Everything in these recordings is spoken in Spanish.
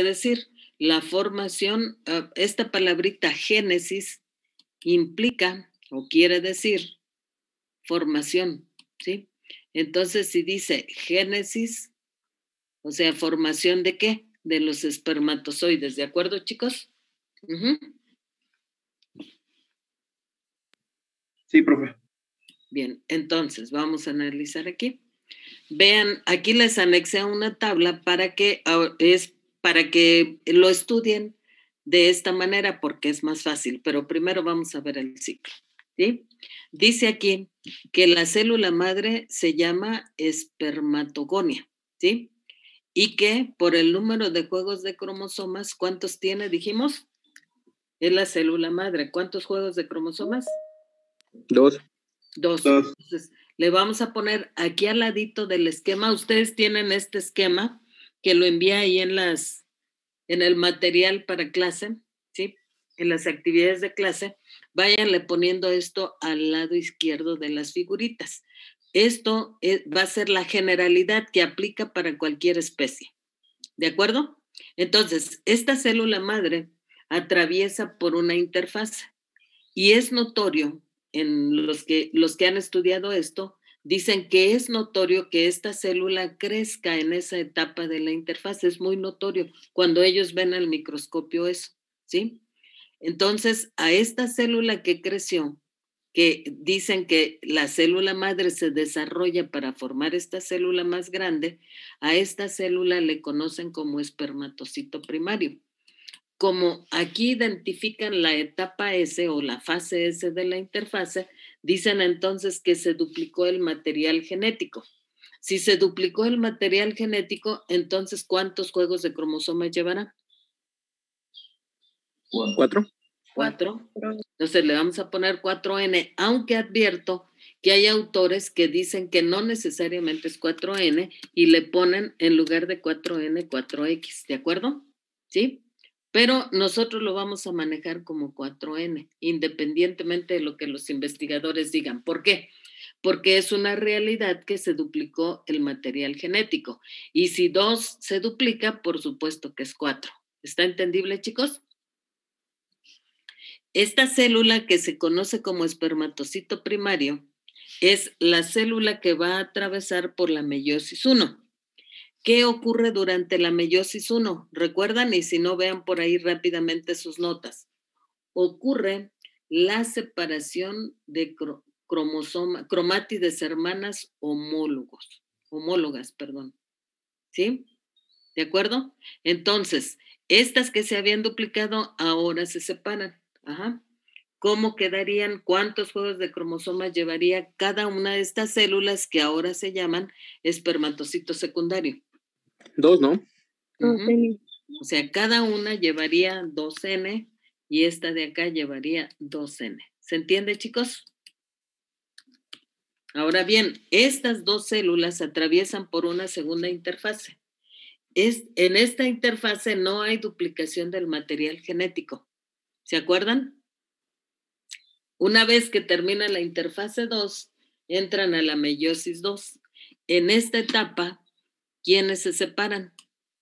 decir? La formación, esta palabrita génesis implica o quiere decir formación, ¿sí? Entonces, si dice génesis, o sea, ¿formación de qué? De los espermatozoides, ¿de acuerdo, chicos? Sí, profe. Bien, entonces, vamos a analizar aquí. Vean, aquí les anexé una tabla para que lo estudien de esta manera porque es más fácil, pero primero vamos a ver el ciclo, ¿sí? Dice aquí que la célula madre se llama espermatogonia, ¿sí? Y que por el número de juegos de cromosomas, ¿cuántos tiene? Dijimos, es la célula madre. ¿Cuántos juegos de cromosomas? 2. Entonces, le vamos a poner aquí al ladito del esquema. Ustedes tienen este esquema que lo envié ahí en el material para clase, ¿sí? En las actividades de clase. Váyanle poniendo esto al lado izquierdo de las figuritas. Esto va a ser la generalidad que aplica para cualquier especie. ¿De acuerdo? Entonces, esta célula madre atraviesa por una interfaz y es notorio, en los que han estudiado esto, dicen que es notorio que esta célula crezca en esa etapa de la interfaz, es muy notorio cuando ellos ven al microscopio eso, ¿sí? Entonces, a esta célula que creció, que dicen que la célula madre se desarrolla para formar esta célula más grande, a esta célula le conocen como espermatocito primario. Como aquí identifican la etapa S o la fase S de la interfase, dicen entonces que se duplicó el material genético. Si se duplicó el material genético, entonces ¿cuántos juegos de cromosomas llevará? 4. 4. Entonces le vamos a poner 4N, aunque advierto que hay autores que dicen que no necesariamente es 4N y le ponen en lugar de 4N, 4X, ¿de acuerdo? ¿Sí? Pero nosotros lo vamos a manejar como 4N, independientemente de lo que los investigadores digan. ¿Por qué? Porque es una realidad que se duplicó el material genético. Y si 2 se duplica, por supuesto que es 4. ¿Está entendible, chicos? Esta célula que se conoce como espermatocito primario es la célula que va a atravesar por la meiosis 1. ¿Qué ocurre durante la meiosis 1? ¿Recuerdan? Y si no, vean por ahí rápidamente sus notas. Ocurre la separación de cromátides hermanas homólogas, perdón. ¿Sí? ¿De acuerdo? Entonces, estas que se habían duplicado ahora se separan. Ajá. ¿Cómo quedarían? ¿Cuántos juegos de cromosomas llevaría cada una de estas células que ahora se llaman espermatocito secundario? 2, ¿no? O sea, cada una llevaría 2N y esta de acá llevaría 2N. ¿Se entiende, chicos? Ahora bien, estas dos células atraviesan por una segunda interfase. En esta interfase no hay duplicación del material genético. ¿Se acuerdan? Una vez que termina la interfase 2, entran a la meiosis 2. En esta etapa, ¿quiénes se separan?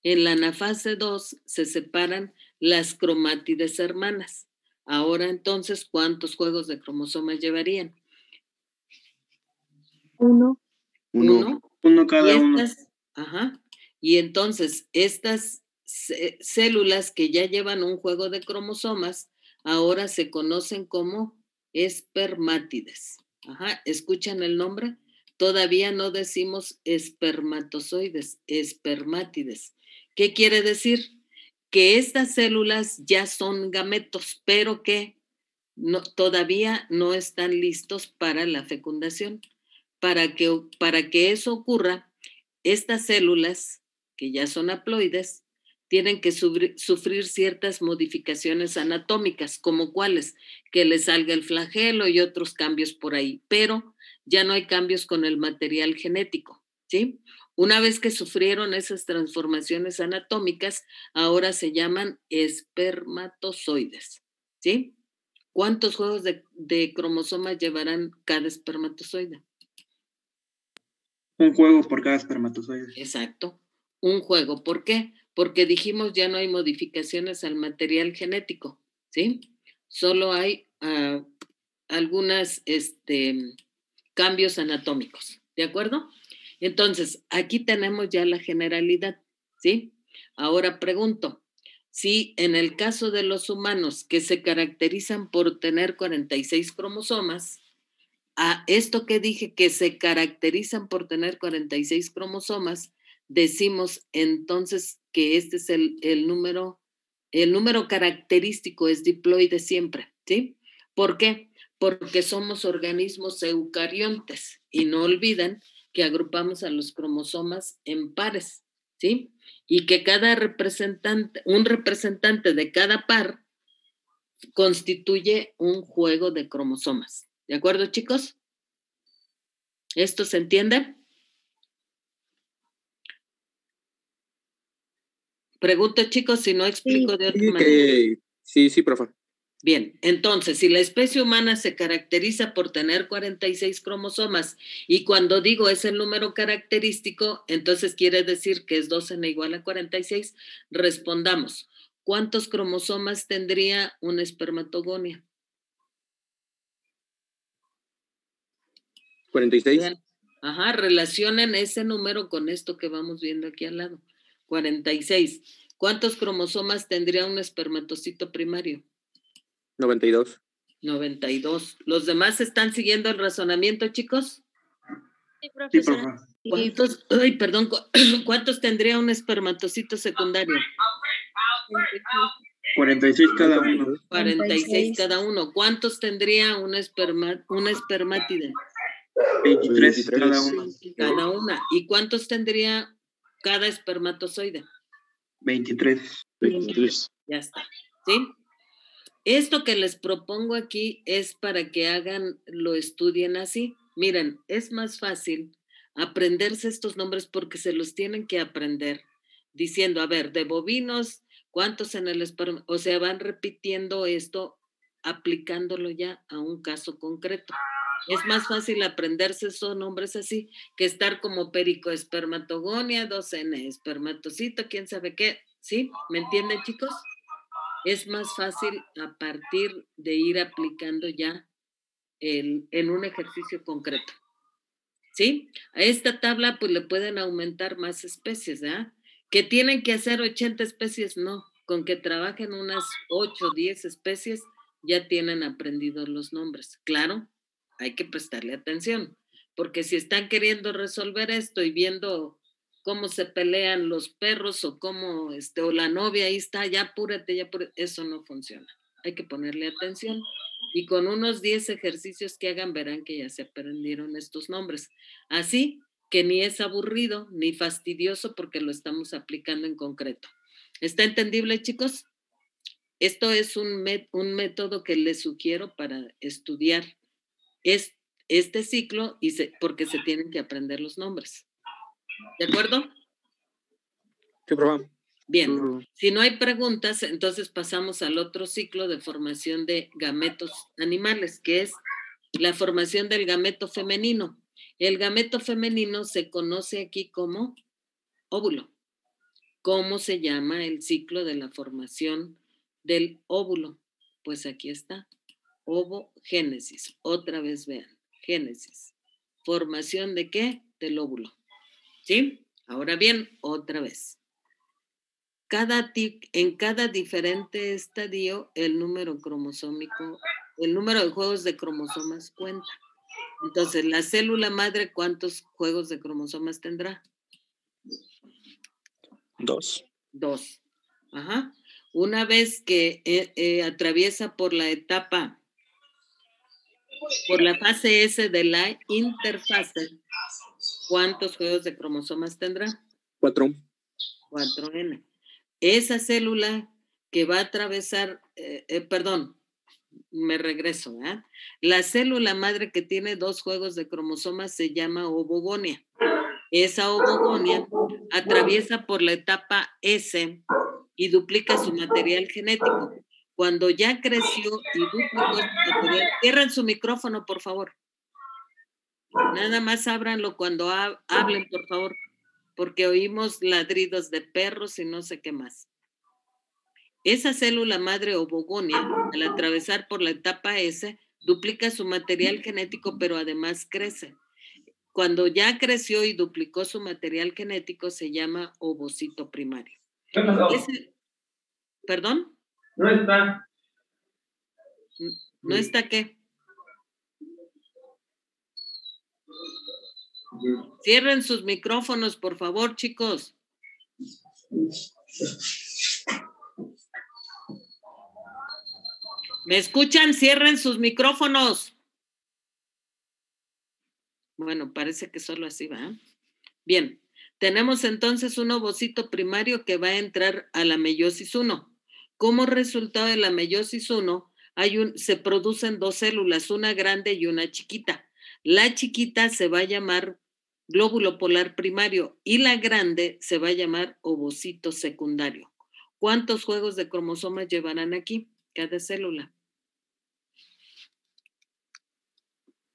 En la anafase 2 se separan las cromátides hermanas. Ahora entonces, ¿cuántos juegos de cromosomas llevarían? 1. Uno cada uno. Ajá. Y entonces, estas células que ya llevan un juego de cromosomas, ahora se conocen como espermátides. Ajá. ¿Escuchan el nombre? Todavía no decimos espermatozoides, espermátides. ¿Qué quiere decir? Que estas células ya son gametos, pero que todavía no están listos para la fecundación. Para que eso ocurra, estas células, que ya son haploides, tienen que sufrir ciertas modificaciones anatómicas, como cuáles, que les salga el flagelo y otros cambios por ahí, pero ya no hay cambios con el material genético, ¿sí? Una vez que sufrieron esas transformaciones anatómicas, ahora se llaman espermatozoides, ¿sí? ¿Cuántos juegos de cromosomas llevarán cada espermatozoide? Un juego por cada espermatozoide. Exacto, un juego. ¿Por qué? porque dijimos ya no hay modificaciones al material genético, ¿sí? Solo hay algunos cambios anatómicos, ¿de acuerdo? Entonces, aquí tenemos ya la generalidad, ¿sí? Ahora pregunto, si en el caso de los humanos que se caracterizan por tener 46 cromosomas, a esto que dije que se caracterizan por tener 46 cromosomas, decimos entonces que este es el número característico, es diploide siempre, ¿sí? ¿Por qué? Porque somos organismos eucariontes y no olviden que agrupamos a los cromosomas en pares, ¿sí? Y que un representante de cada par constituye un juego de cromosomas. ¿De acuerdo, chicos? ¿Esto se entiende? Pregunto, chicos, si no explico de otra manera. Sí, profe. Bien, entonces, si la especie humana se caracteriza por tener 46 cromosomas y cuando digo es el número característico, entonces quiere decir que es 2n igual a 46, respondamos, ¿cuántos cromosomas tendría una espermatogonia? 46. Bien. Ajá, relacionen ese número con esto que vamos viendo aquí al lado. 46. ¿Cuántos cromosomas tendría un espermatocito primario? 92. 92. ¿Los demás están siguiendo el razonamiento, chicos? Sí, profesora. ¿Cuántos tendría un espermatocito secundario? 46 cada uno. 46 cada uno. ¿Cuántos tendría una espermátide? 23 cada uno. Cada una. ¿Y cuántos tendría cada espermatozoide? 23. Ya está. ¿Sí? Esto que les propongo aquí es para que lo estudien así. Miren, es más fácil aprenderse estos nombres porque se los tienen que aprender diciendo, a ver, de bovinos, ¿cuántos en el esperma? O sea, van repitiendo esto, aplicándolo ya a un caso concreto. Es más fácil aprenderse esos nombres así que estar como pericoespermatogonia, 2n, espermatocito, quién sabe qué. ¿Sí? ¿Me entienden, chicos? Es más fácil a partir de ir aplicando ya en un ejercicio concreto. ¿Sí? A esta tabla pues le pueden aumentar más especies, ¿verdad? ¿Que tienen que hacer 80 especies? No, con que trabajen unas 8 o 10 especies ya tienen aprendidos los nombres. Claro, hay que prestarle atención, porque si están queriendo resolver esto y viendo cómo se pelean los perros o cómo, o la novia ahí está, ya apúrate, eso no funciona. Hay que ponerle atención. Y con unos 10 ejercicios que hagan, verán que ya se aprendieron estos nombres. Así que ni es aburrido ni fastidioso porque lo estamos aplicando en concreto. ¿Está entendible, chicos? Esto es un método que les sugiero para estudiar este ciclo porque se tienen que aprender los nombres. ¿De acuerdo? Sí, profe. Bien, si no hay preguntas, entonces pasamos al otro ciclo de formación de gametos animales, que es la formación del gameto femenino. El gameto femenino se conoce aquí como óvulo. ¿Cómo se llama el ciclo de la formación del óvulo? Pues aquí está, ovogénesis. Otra vez vean, génesis. ¿Formación de qué? Del óvulo. ¿Sí? Ahora bien, otra vez. En cada diferente estadio, el número cromosómico, el número de juegos de cromosomas cuenta. Entonces, la célula madre, ¿cuántos juegos de cromosomas tendrá? 2. 2. Ajá. Una vez que atraviesa por la fase S de la interfase, ¿cuántos juegos de cromosomas tendrá? 4. 4n. Esa célula que va a atravesar, me regreso, ¿eh? La célula madre que tiene 2 juegos de cromosomas se llama ovogonia. Esa ovogonia atraviesa por la etapa S y duplica su material genético. Cuando ya creció y duplicó su material, cierren su micrófono, por favor. Nada más ábranlo cuando hablen, por favor. porque oímos ladridos de perros y no sé qué más. Esa célula madre ovogonia, al atravesar por la etapa S, duplica su material genético, pero además crece. Cuando ya creció y duplicó su material genético, se llama ovocito primario. ¿Perdón? No está. ¿No está qué? Cierren sus micrófonos, por favor, chicos. ¿Me escuchan? Cierren sus micrófonos. Bueno, parece que solo así va. Bien, tenemos entonces un ovocito primario que va a entrar a la meiosis 1. Como resultado de la meiosis 1, se producen dos células, una grande y una chiquita. La chiquita se va a llamar glóbulo polar primario y la grande se va a llamar ovocito secundario. ¿Cuántos juegos de cromosomas llevarán aquí cada célula?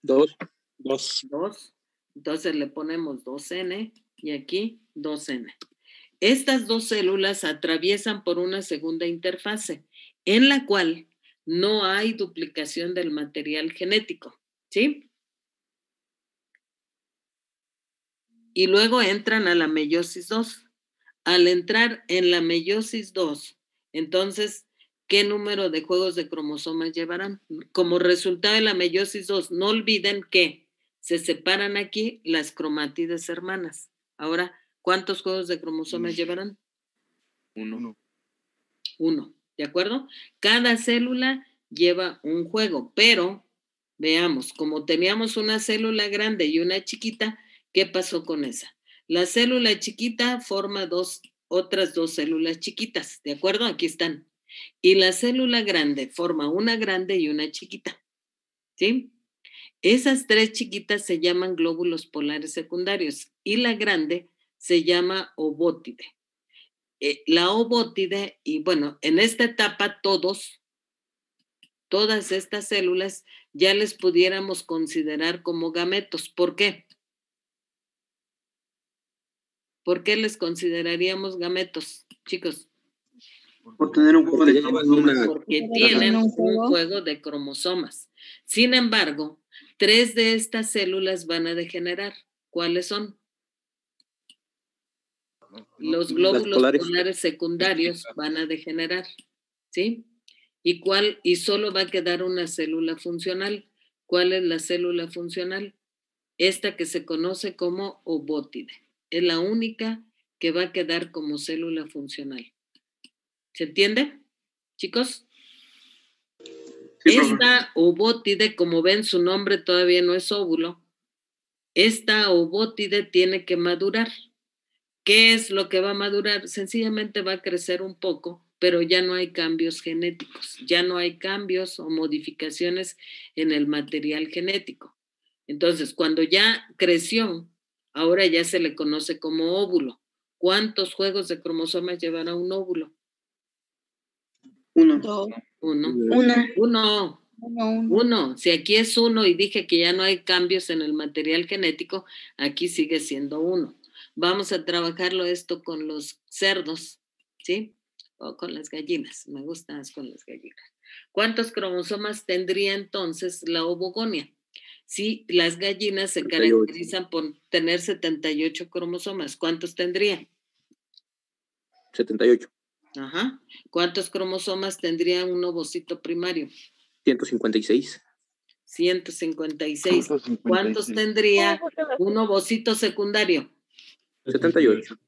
2. 2. Entonces le ponemos 2N y aquí 2N. Estas dos células atraviesan por una segunda interfase en la cual no hay duplicación del material genético, ¿sí? Y luego entran a la meiosis 2. Al entrar en la meiosis 2, entonces, ¿qué número de juegos de cromosomas llevarán? Como resultado de la meiosis 2, no olviden que se separan aquí las cromátides hermanas. Ahora, ¿cuántos juegos de cromosomas llevarán? 1. 1, ¿de acuerdo? Cada célula lleva un juego, pero veamos, como teníamos una célula grande y una chiquita, ¿qué pasó con esa? La célula chiquita forma otras dos células chiquitas, ¿de acuerdo? Aquí están. Y la célula grande forma una grande y una chiquita, ¿sí? Esas tres chiquitas se llaman glóbulos polares secundarios y la grande se llama ovótide. La ovótide, y bueno, en esta etapa todas estas células ya les pudiéramos considerar como gametos. ¿Por qué? ¿Por qué les consideraríamos gametos, chicos? Por tener un juego de cromosomas. Porque tienen un juego de cromosomas. Sin embargo, 3 de estas células van a degenerar. ¿Cuáles son? Los glóbulos polares secundarios van a degenerar, ¿sí? Y solo va a quedar una célula funcional. ¿Cuál es la célula funcional? Esta que se conoce como ovótide. Es la única que va a quedar como célula funcional. ¿Se entiende, chicos? Sí, esta ovótide, como ven, su nombre todavía no es óvulo. Esta ovótide tiene que madurar. ¿Qué es lo que va a madurar? Sencillamente va a crecer un poco, pero ya no hay cambios genéticos, ya no hay cambios o modificaciones en el material genético. Entonces, cuando ya creció, ahora ya se le conoce como óvulo. ¿Cuántos juegos de cromosomas llevará un óvulo? 1. 1. Si aquí es 1 y dije que ya no hay cambios en el material genético, aquí sigue siendo 1. Vamos a trabajarlo esto con los cerdos, ¿sí? O con las gallinas. Me gusta más con las gallinas. ¿Cuántos cromosomas tendría entonces la ovogonia? Sí, las gallinas se caracterizan por tener 78 cromosomas. ¿Cuántos tendría? 78. Ajá. ¿Cuántos cromosomas tendría un ovocito primario? 156. 156. ¿Cuántos tendría un ovocito secundario? 78.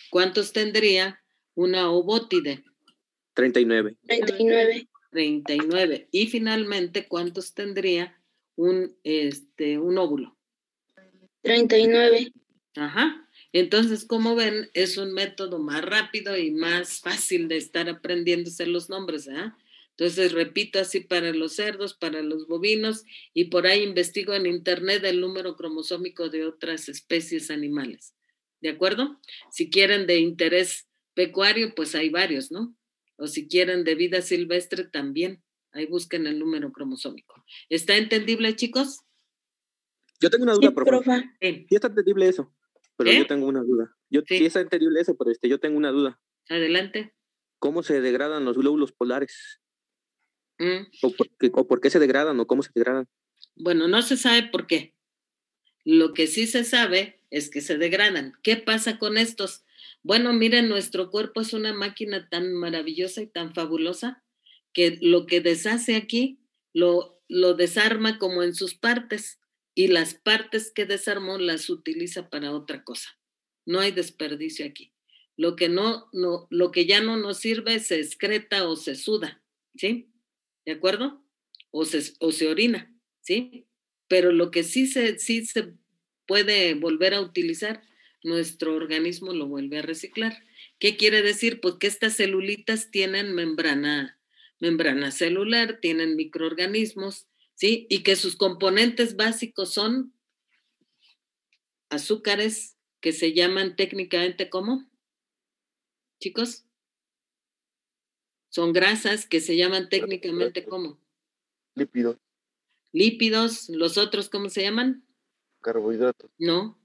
¿Cuántos tendría una ovótide? 39. 39. Y finalmente, ¿cuántos tendría un óvulo? 39. Ajá. Entonces, como ven, es un método más rápido y más fácil de estar aprendiéndose los nombres, ¿eh? Entonces, repito así para los cerdos, para los bovinos, y por ahí investigo en internet el número cromosómico de otras especies animales. ¿De acuerdo? Si quieren de interés pecuario, pues hay varios, ¿no? O si quieren de vida silvestre, también. Ahí busquen el número cromosómico. ¿Está entendible, chicos? Yo tengo una duda, profe. ¿Sí está entendible eso? pero yo tengo una duda. Sí. Sí es entendible eso, pero yo tengo una duda. Adelante. ¿Cómo se degradan los glóbulos polares? Mm. ¿O por qué se degradan o cómo se degradan? Bueno, no se sabe por qué. Lo que sí se sabe es que se degradan. ¿Qué pasa con estos? Bueno, miren, nuestro cuerpo es una máquina tan maravillosa y tan fabulosa que lo que deshace aquí lo desarma como en sus partes y las partes que desarmó las utiliza para otra cosa. No hay desperdicio aquí. Lo que lo que ya no nos sirve se excreta o se suda, ¿sí? ¿De acuerdo? O se orina, ¿sí? Pero lo que sí se puede volver a utilizar, nuestro organismo lo vuelve a reciclar. ¿Qué quiere decir? Pues que estas celulitas tienen membrana celular, tienen microorganismos, ¿sí? Y que sus componentes básicos son azúcares que se llaman técnicamente ¿cómo? Chicos, son grasas que se llaman técnicamente ¿cómo? Lípidos. Lípidos, los otros ¿cómo se llaman? Carbohidratos. No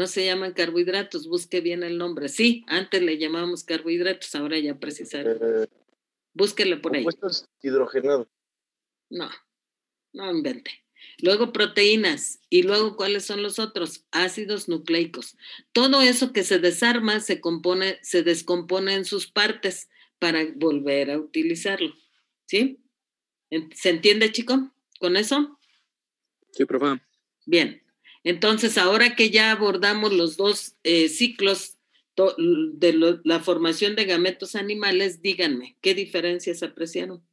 se llaman carbohidratos, busque bien el nombre. Sí, antes le llamábamos carbohidratos, ahora ya precisaron. Búsquele por ahí. Compuestos hidrogenados. No invente. Luego proteínas y luego ¿cuáles son los otros? Ácidos nucleicos. Todo eso que se desarma se descompone en sus partes para volver a utilizarlo. ¿Sí? ¿Se entiende, chico? ¿Con eso? Sí, profe. Bien. Entonces, ahora que ya abordamos los dos ciclos de la formación de gametos animales, díganme, ¿qué diferencias apreciaron?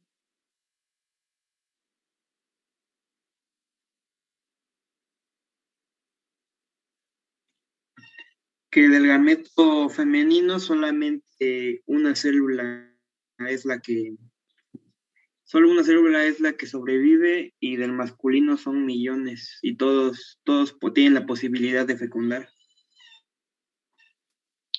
Que del gameto femenino solamente una célula es la que sobrevive y del masculino son millones y todos tienen la posibilidad de fecundar.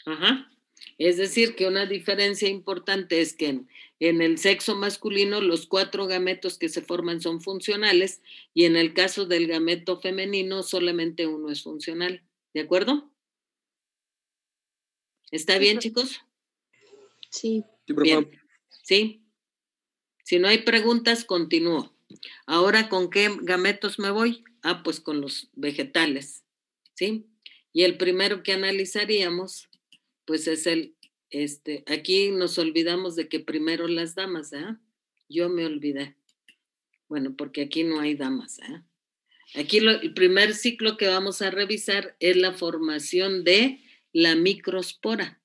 Ajá. Es decir, que una diferencia importante es que en el sexo masculino los 4 gametos que se forman son funcionales y en el caso del gameto femenino solamente uno es funcional. ¿De acuerdo? ¿Está bien, chicos? Sí. Sí, profe. Bien. ¿Sí? Si no hay preguntas, continúo. Ahora, ¿con qué gametos me voy? Pues con los vegetales. ¿Sí? Y el primero que analizaríamos pues es aquí nos olvidamos de que primero las damas, ¿eh? Yo me olvidé. Bueno, porque aquí no hay damas, ¿eh? Aquí el primer ciclo que vamos a revisar es la formación de la microspora.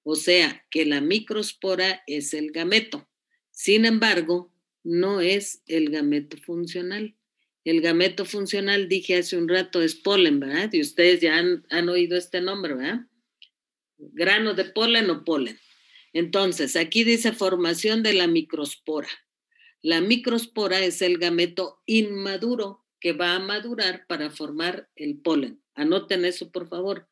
O sea, que la microspora es el gameto. Sin embargo, no es el gameto funcional. El gameto funcional, dije hace un rato, es polen, ¿verdad? Y ustedes ya han oído este nombre, ¿verdad? Grano de polen o polen. Entonces, aquí dice formación de la microspora. La microspora es el gameto inmaduro que va a madurar para formar el polen. Anoten eso, por favor.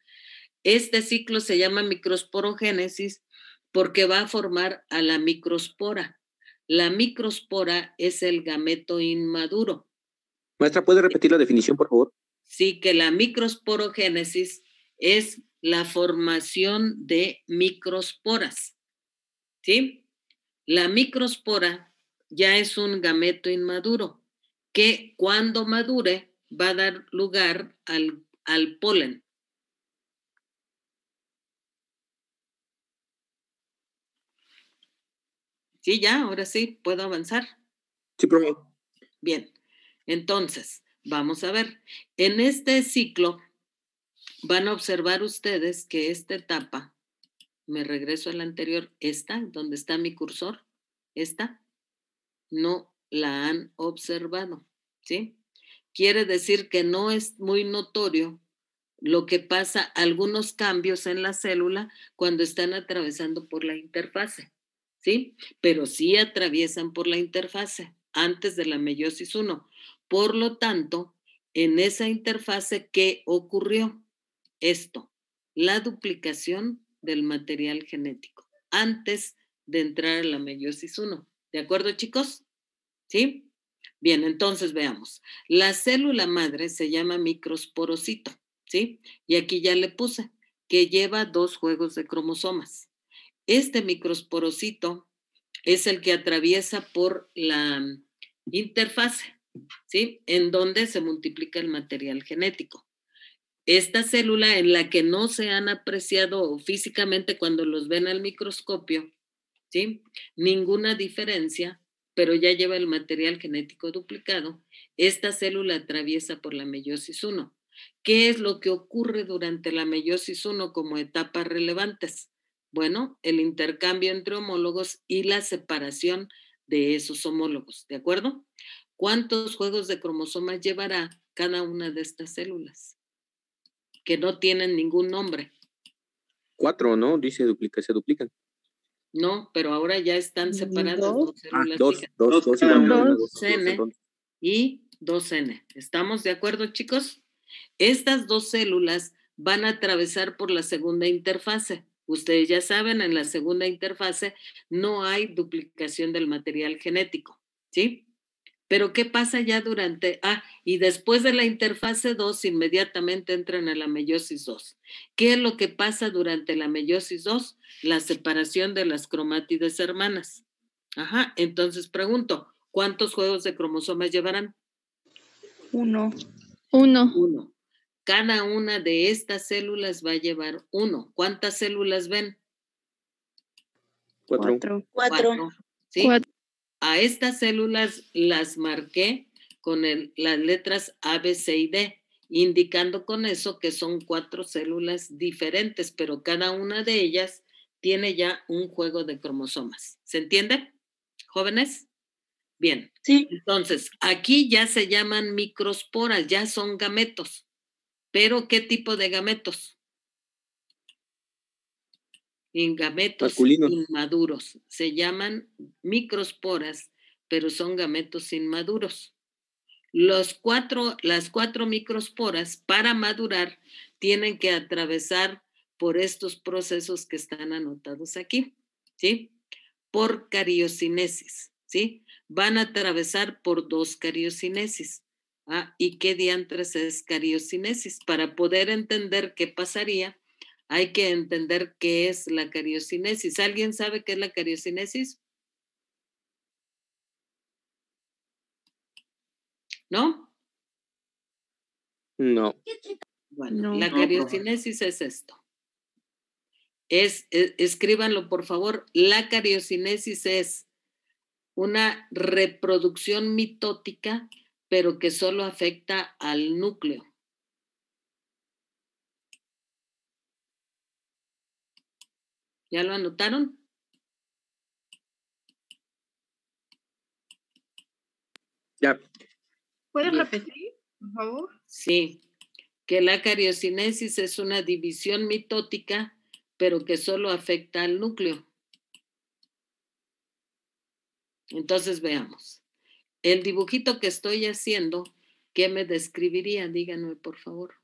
Este ciclo se llama microsporogénesis porque va a formar a la microspora. La microspora es el gameto inmaduro. Maestra, ¿puede repetir la definición, por favor? Sí, que la microsporogénesis es la formación de microsporas. ¿Sí? La microspora ya es un gameto inmaduro que cuando madure va a dar lugar al polen. Sí, ya, ahora sí, ¿puedo avanzar? Sí, profe. Bien, entonces, vamos a ver. En este ciclo van a observar ustedes que esta etapa, me regreso a la anterior, esta, donde está mi cursor, esta, no la han observado, ¿sí? Quiere decir que no es muy notorio lo que pasa, algunos cambios en la célula cuando están atravesando por la interfase, ¿sí? Pero sí atraviesan por la interfase antes de la meiosis 1. Por lo tanto, en esa interfase, ¿qué ocurrió? Esto, la duplicación del material genético antes de entrar a la meiosis 1. ¿De acuerdo, chicos? ¿Sí? Bien, entonces veamos. La célula madre se llama microsporocito. ¿sí? Y aquí ya le puse que lleva 2 juegos de cromosomas. Este microsporocito es el que atraviesa por la interfase, ¿sí? En donde se multiplica el material genético. Esta célula en la que no se han apreciado físicamente cuando los ven al microscopio, ¿sí? Ninguna diferencia, pero ya lleva el material genético duplicado. Esta célula atraviesa por la meiosis 1. ¿Qué es lo que ocurre durante la meiosis 1 como etapas relevantes? Bueno, el intercambio entre homólogos y la separación de esos homólogos, ¿de acuerdo? ¿Cuántos juegos de cromosomas llevará cada una de estas células? Que no tienen ningún nombre. 4, ¿no? Dice se duplican. No, pero ahora ya están separadas 2 células. 2 cada igual. uno. 2N y 2N. ¿Estamos de acuerdo, chicos? Estas 2 células van a atravesar por la segunda interfase. Ustedes ya saben, en la segunda interfase no hay duplicación del material genético, ¿sí? Pero ¿qué pasa ya durante? Y después de la interfase 2, inmediatamente entran a la meiosis 2. ¿Qué es lo que pasa durante la meiosis 2? La separación de las cromátides hermanas. Entonces pregunto, ¿cuántos juegos de cromosomas llevarán? 1. 1. Cada una de estas células va a llevar 1. ¿Cuántas células ven? 4. 4. ¿Sí? 4. A estas células las marqué con las letras A, B, C y D, indicando con eso que son 4 células diferentes, pero cada una de ellas tiene ya un juego de cromosomas. ¿Se entiende, jóvenes? Bien. Sí. Entonces, aquí ya se llaman microsporas, ya son gametos. ¿Pero qué tipo de gametos? En gametos masculinos inmaduros. Se llaman microsporas, pero son gametos inmaduros. Las 4 microsporas, para madurar, tienen que atravesar por estos procesos que están anotados aquí, ¿sí? Por cariocinesis, ¿sí? Van a atravesar por 2 cariocinesis. ¿Y qué diantres es cariocinesis? Para poder entender qué pasaría, hay que entender qué es la cariocinesis. ¿Alguien sabe qué es la cariocinesis? ¿No? No. Bueno, No. la cariocinesis es esto. Escríbanlo, por favor. La cariocinesis es una reproducción mitótica, pero que solo afecta al núcleo. ¿Ya lo anotaron? Ya. ¿Puedes repetir, por favor? Sí, que la cariocinesis es una división mitótica, pero que solo afecta al núcleo. Entonces veamos. El dibujito que estoy haciendo, ¿qué me describiría? Díganme, por favor.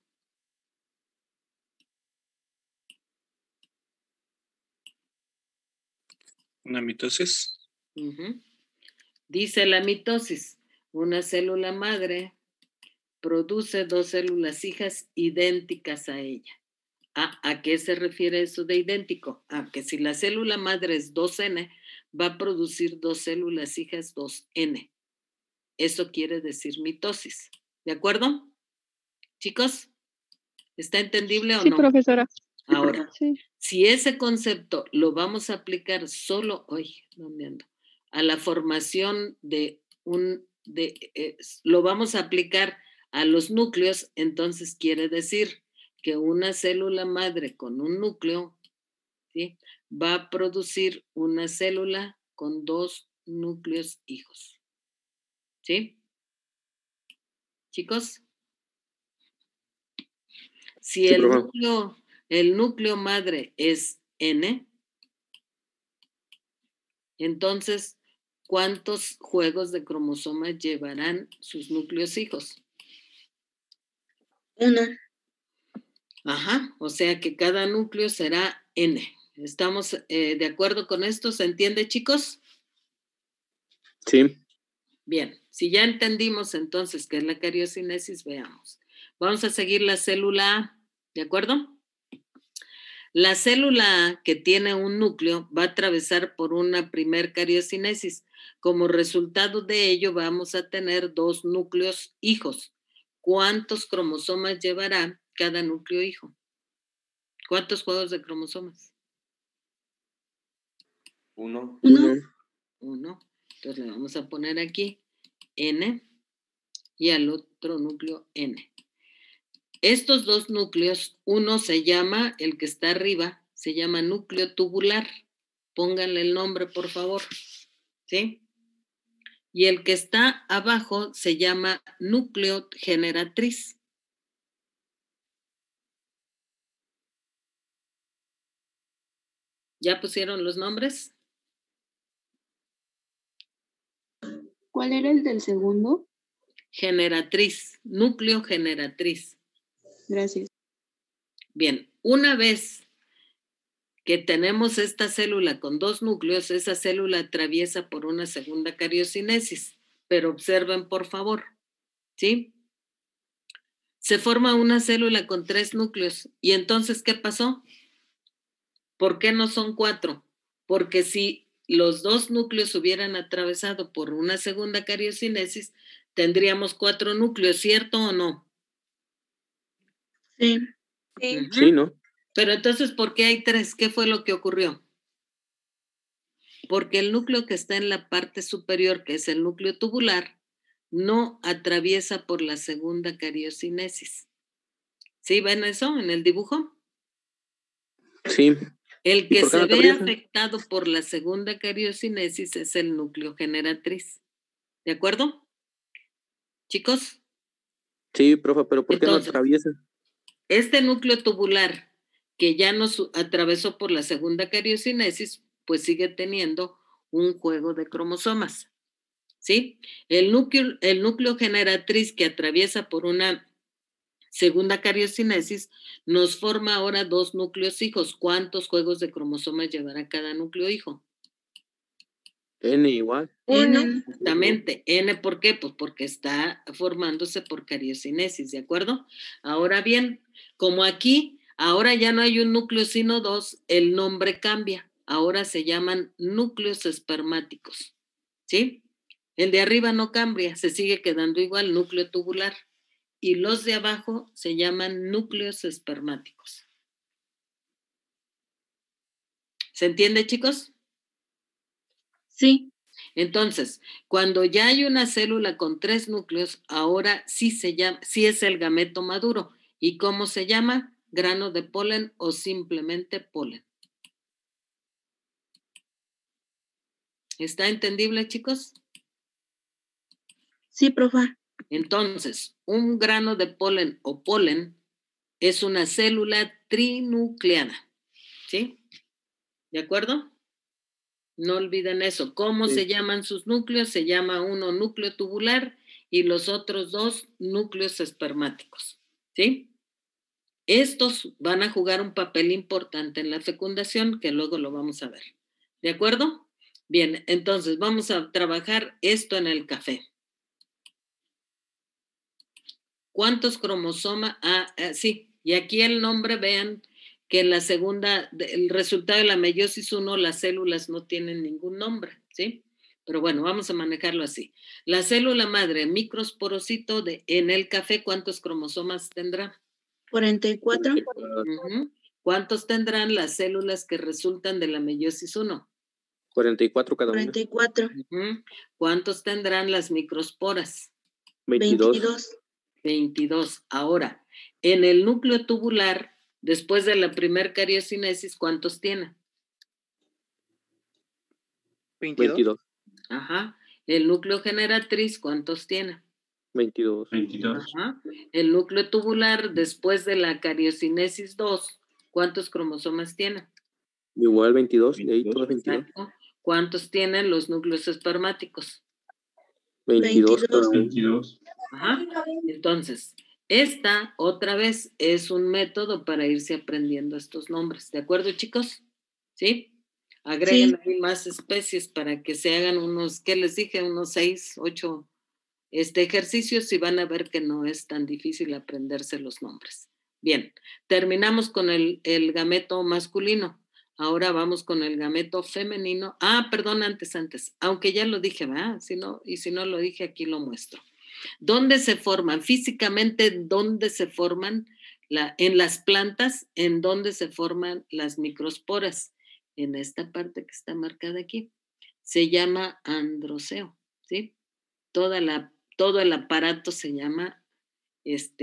Una mitosis. Dice la mitosis, una célula madre produce 2 células hijas idénticas a ella. ¿A qué se refiere eso de idéntico? Que si la célula madre es 2N, va a producir 2 células hijas 2N. Eso quiere decir mitosis. ¿De acuerdo? Chicos, ¿está entendible o no? Sí, profesora. Ahora, Sí. si ese concepto lo vamos a aplicar solo hoy, ¿dónde ando? A la formación lo vamos a aplicar a los núcleos, entonces quiere decir que una célula madre con un núcleo, ¿sí?, va a producir una célula con 2 núcleos hijos. ¿Sí? Chicos, si sí, el núcleo madre es N, entonces, ¿cuántos juegos de cromosomas llevarán sus núcleos hijos? 1. O sea que cada núcleo será N. ¿Estamos de acuerdo con esto? ¿Se entiende, chicos? Sí. Bien, si ya entendimos entonces qué es la cariocinesis, veamos. Vamos a seguir la célula A. ¿De acuerdo? La célula A, que tiene un núcleo, va a atravesar por una primer cariocinesis. Como resultado de ello, vamos a tener 2 núcleos hijos. ¿Cuántos cromosomas llevará cada núcleo hijo? ¿Cuántos juegos de cromosomas? 1. 1. Entonces le vamos a poner aquí N y al otro núcleo N. Estos 2 núcleos, uno se llama, el que está arriba, se llama núcleo tubular. Pónganle el nombre, por favor. ¿Sí? Y el que está abajo se llama núcleo generatriz. ¿Ya pusieron los nombres? ¿Cuál era el del segundo? Generatriz, núcleo generatriz. Gracias. Bien, una vez que tenemos esta célula con 2 núcleos, esa célula atraviesa por una segunda cariocinesis. Pero observen, por favor, ¿sí? Se forma una célula con 3 núcleos. ¿Y entonces qué pasó? ¿Por qué no son 4? Porque si los 2 núcleos hubieran atravesado por una segunda cariocinesis, tendríamos 4 núcleos, ¿cierto o no? Sí. Sí, ¿no? Pero entonces, ¿por qué hay 3? ¿Qué fue lo que ocurrió? Porque el núcleo que está en la parte superior, que es el núcleo tubular, no atraviesa por la segunda cariocinesis. ¿Sí ven eso en el dibujo? Sí. El que por qué se no ve atraviesa? afectado por la segunda cariocinesis es el núcleo generatriz. ¿De acuerdo? Chicos, Sí, profe, pero ¿por qué no entonces, atraviesa? este núcleo tubular que ya nos atravesó por la segunda cariocinesis, pues sigue teniendo un juego de cromosomas. ¿Sí? El núcleo generatriz que atraviesa por una segunda cariocinesis nos forma ahora 2 núcleos hijos. ¿Cuántos juegos de cromosomas llevará cada núcleo hijo? N igual. 1. Exactamente. N, ¿por qué? Pues porque está formándose por cariocinesis, ¿de acuerdo? Ahora bien, como aquí, ahora ya no hay un núcleo sino 2, el nombre cambia. Ahora se llaman núcleos espermáticos, ¿sí? El de arriba no cambia, se sigue quedando igual, núcleo tubular. Y los de abajo se llaman núcleos espermáticos. ¿Se entiende, chicos? Sí. Entonces, cuando ya hay una célula con 3 núcleos, ahora sí es el gameto maduro. ¿Y cómo se llama? Grano de polen o simplemente polen. ¿Está entendible, chicos? Sí, profa. Entonces, un grano de polen o polen es una célula trinucleada. ¿Sí? ¿De acuerdo? No olviden eso. ¿Cómo se llaman sus núcleos? Se llama uno núcleo tubular y los otros 2 núcleos espermáticos. ¿Sí? Estos van a jugar un papel importante en la fecundación, que luego lo vamos a ver. ¿De acuerdo? Bien, entonces vamos a trabajar esto en el café. ¿Cuántos cromosomas? Sí, y aquí el nombre, vean que en la segunda, el resultado de la meiosis 1, las células no tienen ningún nombre, ¿sí? Pero bueno, vamos a manejarlo así. La célula madre, microsporocito en el café, ¿cuántos cromosomas tendrá? 44. Uh-huh. ¿Cuántos tendrán las células que resultan de la meiosis 1? 44 cada una. 44. Uh-huh. ¿Cuántos tendrán las microsporas? 22. 22. Ahora, en el núcleo tubular, después de la primer cariocinesis, ¿cuántos tiene? 22. Ajá. El núcleo generatriz, ¿cuántos tiene? 22. Ajá. El núcleo tubular, después de la cariocinesis 2, ¿cuántos cromosomas tiene? Igual 22, de ahí todos 22. Exacto. ¿Cuántos tienen los núcleos espermáticos? 22 cada uno. 22. Ajá. Entonces, esta otra vez es un método para irse aprendiendo estos nombres. ¿De acuerdo, chicos? ¿Sí? Agreguen ahí más especies para que se hagan unos, ¿qué les dije? Unos 6, 8 ejercicios y van a ver que no es tan difícil aprenderse los nombres. Bien, terminamos con el gameto masculino. Ahora vamos con el gameto femenino. Perdón, antes, aunque ya lo dije, ¿verdad? Si no lo dije, aquí lo muestro. ¿Dónde se forman? Físicamente, ¿dónde se forman? En las plantas, ¿en dónde se forman las microsporas? En esta parte que está marcada aquí. Se llama androceo, ¿sí? Todo el aparato se llama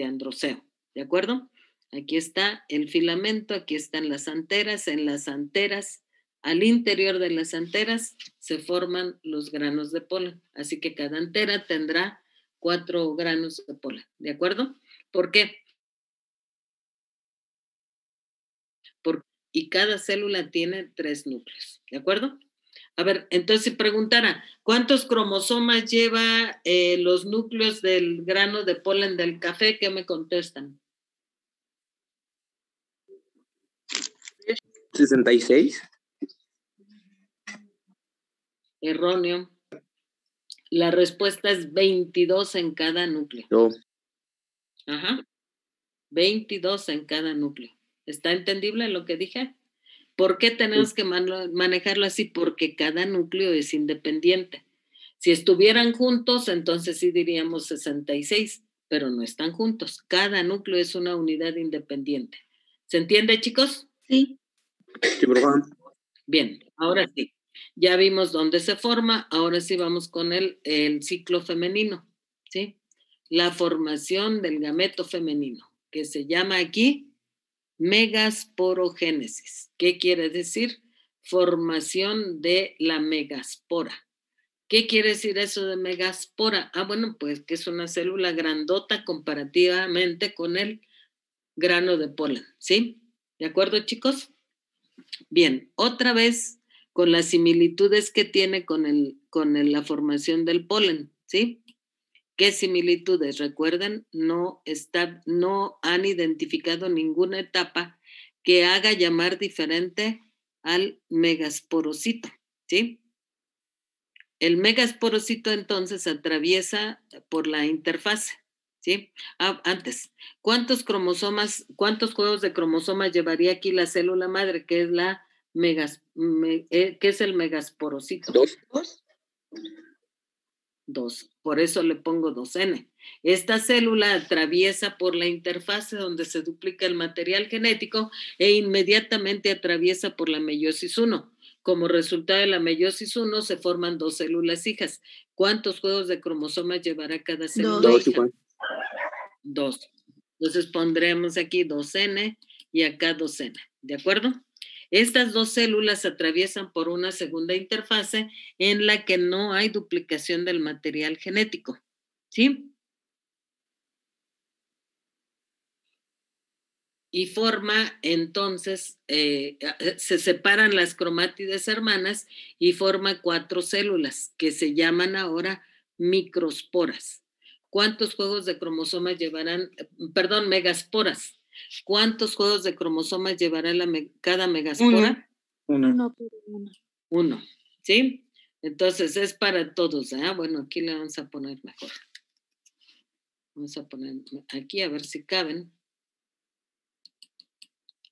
androceo, ¿de acuerdo? Aquí está el filamento, aquí están las anteras, en las anteras, al interior de las anteras se forman los granos de polen, así que cada antera tendrá 4 granos de polen, ¿de acuerdo? ¿Por qué? Y cada célula tiene 3 núcleos, ¿de acuerdo? A ver, entonces si preguntara, ¿cuántos cromosomas lleva los núcleos del grano de polen del café? ¿Qué me contestan? 66. Erróneo. La respuesta es 22 en cada núcleo. No. Ajá. 22 en cada núcleo. ¿Está entendible lo que dije? ¿Por qué tenemos que manejarlo así? Porque cada núcleo es independiente. Si estuvieran juntos, entonces sí diríamos 66, pero no están juntos. Cada núcleo es una unidad independiente. ¿Se entiende, chicos? Sí. Sí, por favor. Bien, ahora sí. Ya vimos dónde se forma, ahora sí vamos con el ciclo femenino, ¿sí? La formación del gameto femenino, que se llama aquí megasporogénesis. ¿Qué quiere decir? Formación de la megaspora. ¿Qué quiere decir eso de megaspora? Bueno, pues que es una célula grandota comparativamente con el grano de polen, ¿sí? ¿De acuerdo, chicos? Bien, otra vez con las similitudes que tiene con la formación del polen, ¿sí? ¿Qué similitudes? Recuerden, no han identificado ninguna etapa que haga llamar diferente al megasporocito, ¿sí? El megasporocito entonces atraviesa por la interfase, ¿sí? Antes, ¿cuántos juegos de cromosomas llevaría aquí la célula madre, que es que es el megasporocito? 2. 2. Por eso le pongo 2N. Esta célula atraviesa por la interfase donde se duplica el material genético e inmediatamente atraviesa por la meiosis 1. Como resultado de la meiosis 1 se forman 2 células hijas. ¿Cuántos juegos de cromosomas llevará cada célula 2 hija? igual. 2. Entonces pondremos aquí 2N y acá 2N. ¿De acuerdo? Estas 2 células atraviesan por una segunda interfase en la que no hay duplicación del material genético, ¿sí? Y forma, entonces, se separan las cromátides hermanas y forma 4 células que se llaman ahora microsporas. ¿Cuántos juegos de cromosomas llevarán, megasporas? ¿Cuántos juegos de cromosomas llevará cada megaspora? 1. 1, ¿sí? Entonces es para todos, ¿eh? Bueno, aquí le vamos a poner mejor. Vamos a poner aquí a ver si caben.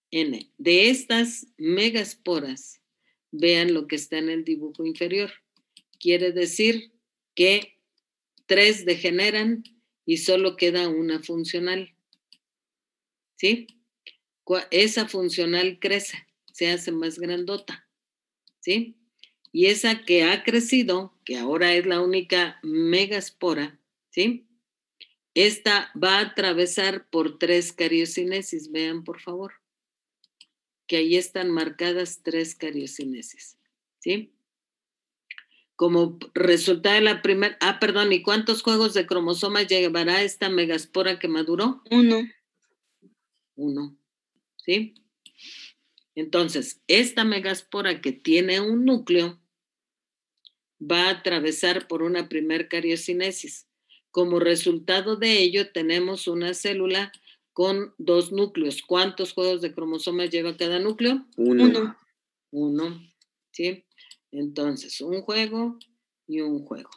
N. De estas megasporas, vean lo que está en el dibujo inferior. Quiere decir que 3 degeneran y solo queda una funcional. ¿Sí? Esa funcional crece, se hace más grandota. ¿Sí? Y esa que ha crecido, que ahora es la única megaspora, ¿sí? Esta va a atravesar por 3 cariocinesis. Vean, por favor, que ahí están marcadas 3 cariocinesis, ¿sí? Como resultado de la primera... ¿y cuántos juegos de cromosomas llevará esta megaspora que maduró? 1. 1, ¿sí? Entonces, esta megaspora que tiene un núcleo va a atravesar por una primer cariocinesis. Como resultado de ello, tenemos una célula con 2 núcleos. ¿Cuántos juegos de cromosomas lleva cada núcleo? 1. 1, ¿sí? Entonces, un juego y un juego.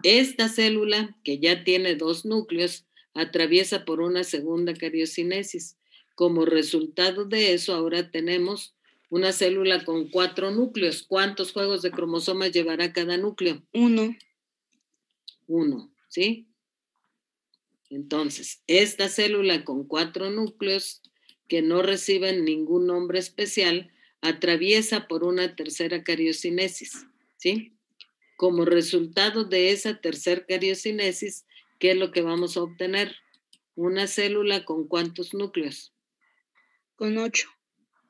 Esta célula, que ya tiene 2 núcleos, atraviesa por una segunda cariocinesis. Como resultado de eso, ahora tenemos una célula con 4 núcleos. ¿Cuántos juegos de cromosomas llevará cada núcleo? 1. 1, ¿sí? Entonces, esta célula con 4 núcleos que no reciben ningún nombre especial atraviesa por una tercera cariocinesis, ¿sí? Como resultado de esa tercera cariocinesis, ¿qué es lo que vamos a obtener? Una célula con ¿cuántos núcleos? Con 8.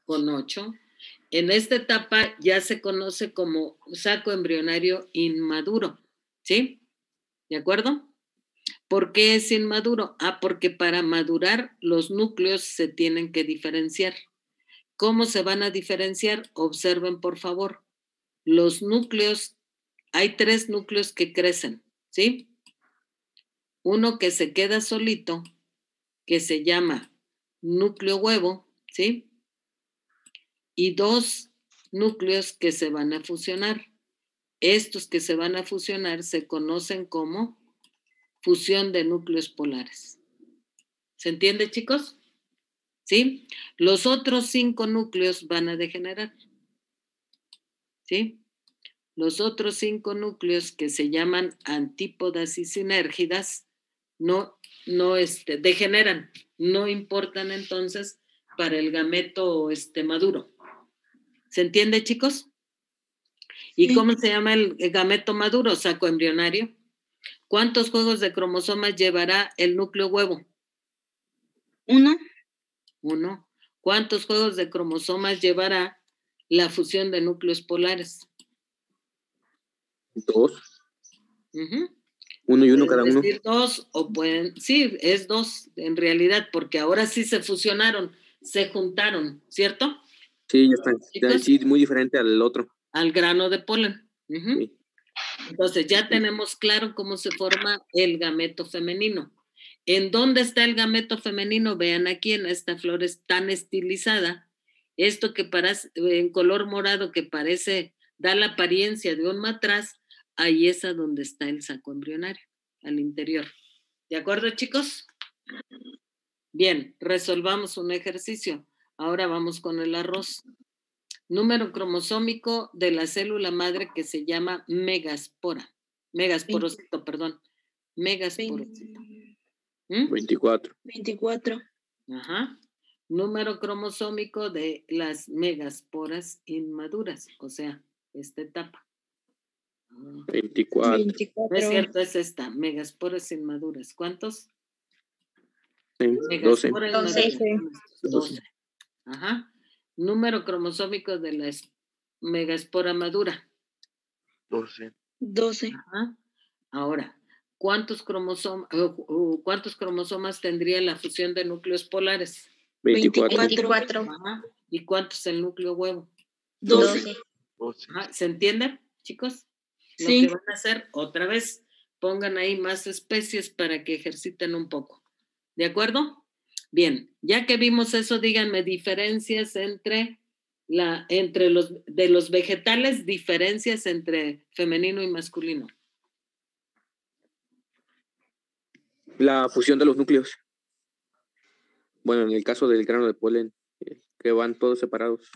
Con 8. En esta etapa ya se conoce como saco embrionario inmaduro, ¿sí? ¿De acuerdo? ¿Por qué es inmaduro? Porque para madurar los núcleos se tienen que diferenciar. ¿Cómo se van a diferenciar? Observen, por favor. Los núcleos, hay 3 núcleos que crecen, ¿sí? Uno que se queda solito, que se llama núcleo huevo, ¿sí? Y 2 núcleos que se van a fusionar. Estos que se van a fusionar se conocen como fusión de núcleos polares. ¿Se entiende, chicos? ¿Sí? Los otros 5 núcleos van a degenerar. ¿Sí? Los otros 5 núcleos que se llaman antípodas y sinérgidas no degeneran, no importan entonces para el gameto maduro. ¿Se entiende, chicos? ¿Y Sí. cómo se llama el gameto maduro? Saco embrionario. ¿Cuántos juegos de cromosomas llevará el núcleo huevo? 1. 1. ¿Cuántos juegos de cromosomas llevará la fusión de núcleos polares? 2. Uh-huh. 1 y 1 cada pueden uno. decir 2 o pueden, sí, es 2 en realidad, porque ahora sí se fusionaron, se juntaron, ¿cierto? Sí, ya están. Chicos, Sí, muy diferente al otro. al grano de polen. Uh-huh. Sí. Entonces ya tenemos claro cómo se forma el gameto femenino. ¿En dónde está el gameto femenino? Vean aquí en esta flor es tan estilizada. Esto que parece en color morado que parece, da la apariencia de un matraz, ahí es a donde está el saco embrionario, al interior. ¿De acuerdo, chicos? Bien, resolvamos un ejercicio. Ahora vamos con el arroz. Número cromosómico de la célula madre que se llama megaspora. Megasporocito, perdón. Megasporocito. 24. 24. Ajá. Número cromosómico de las megasporas inmaduras, o sea, esta etapa. 24. 24. No es cierto, es esta, megasporas inmaduras. ¿Cuántos? 12. Megaspora inmadura. 12. 12. Ajá. Número cromosómico de la megaspora madura. 12. 12. Ajá. Ahora, ¿cuántos cromosomas tendría la fusión de núcleos polares? 24. 24. Ajá. ¿Y cuántos el núcleo huevo? 12. Ajá. ¿Se entiende, chicos? Sí. Lo que van a hacer, otra vez, pongan ahí más especies para que ejerciten un poco. ¿De acuerdo? Bien, ya que vimos eso, díganme diferencias entre los vegetales, diferencias entre femenino y masculino. La fusión de los núcleos. Bueno, en el caso del grano de polen, que van todos separados.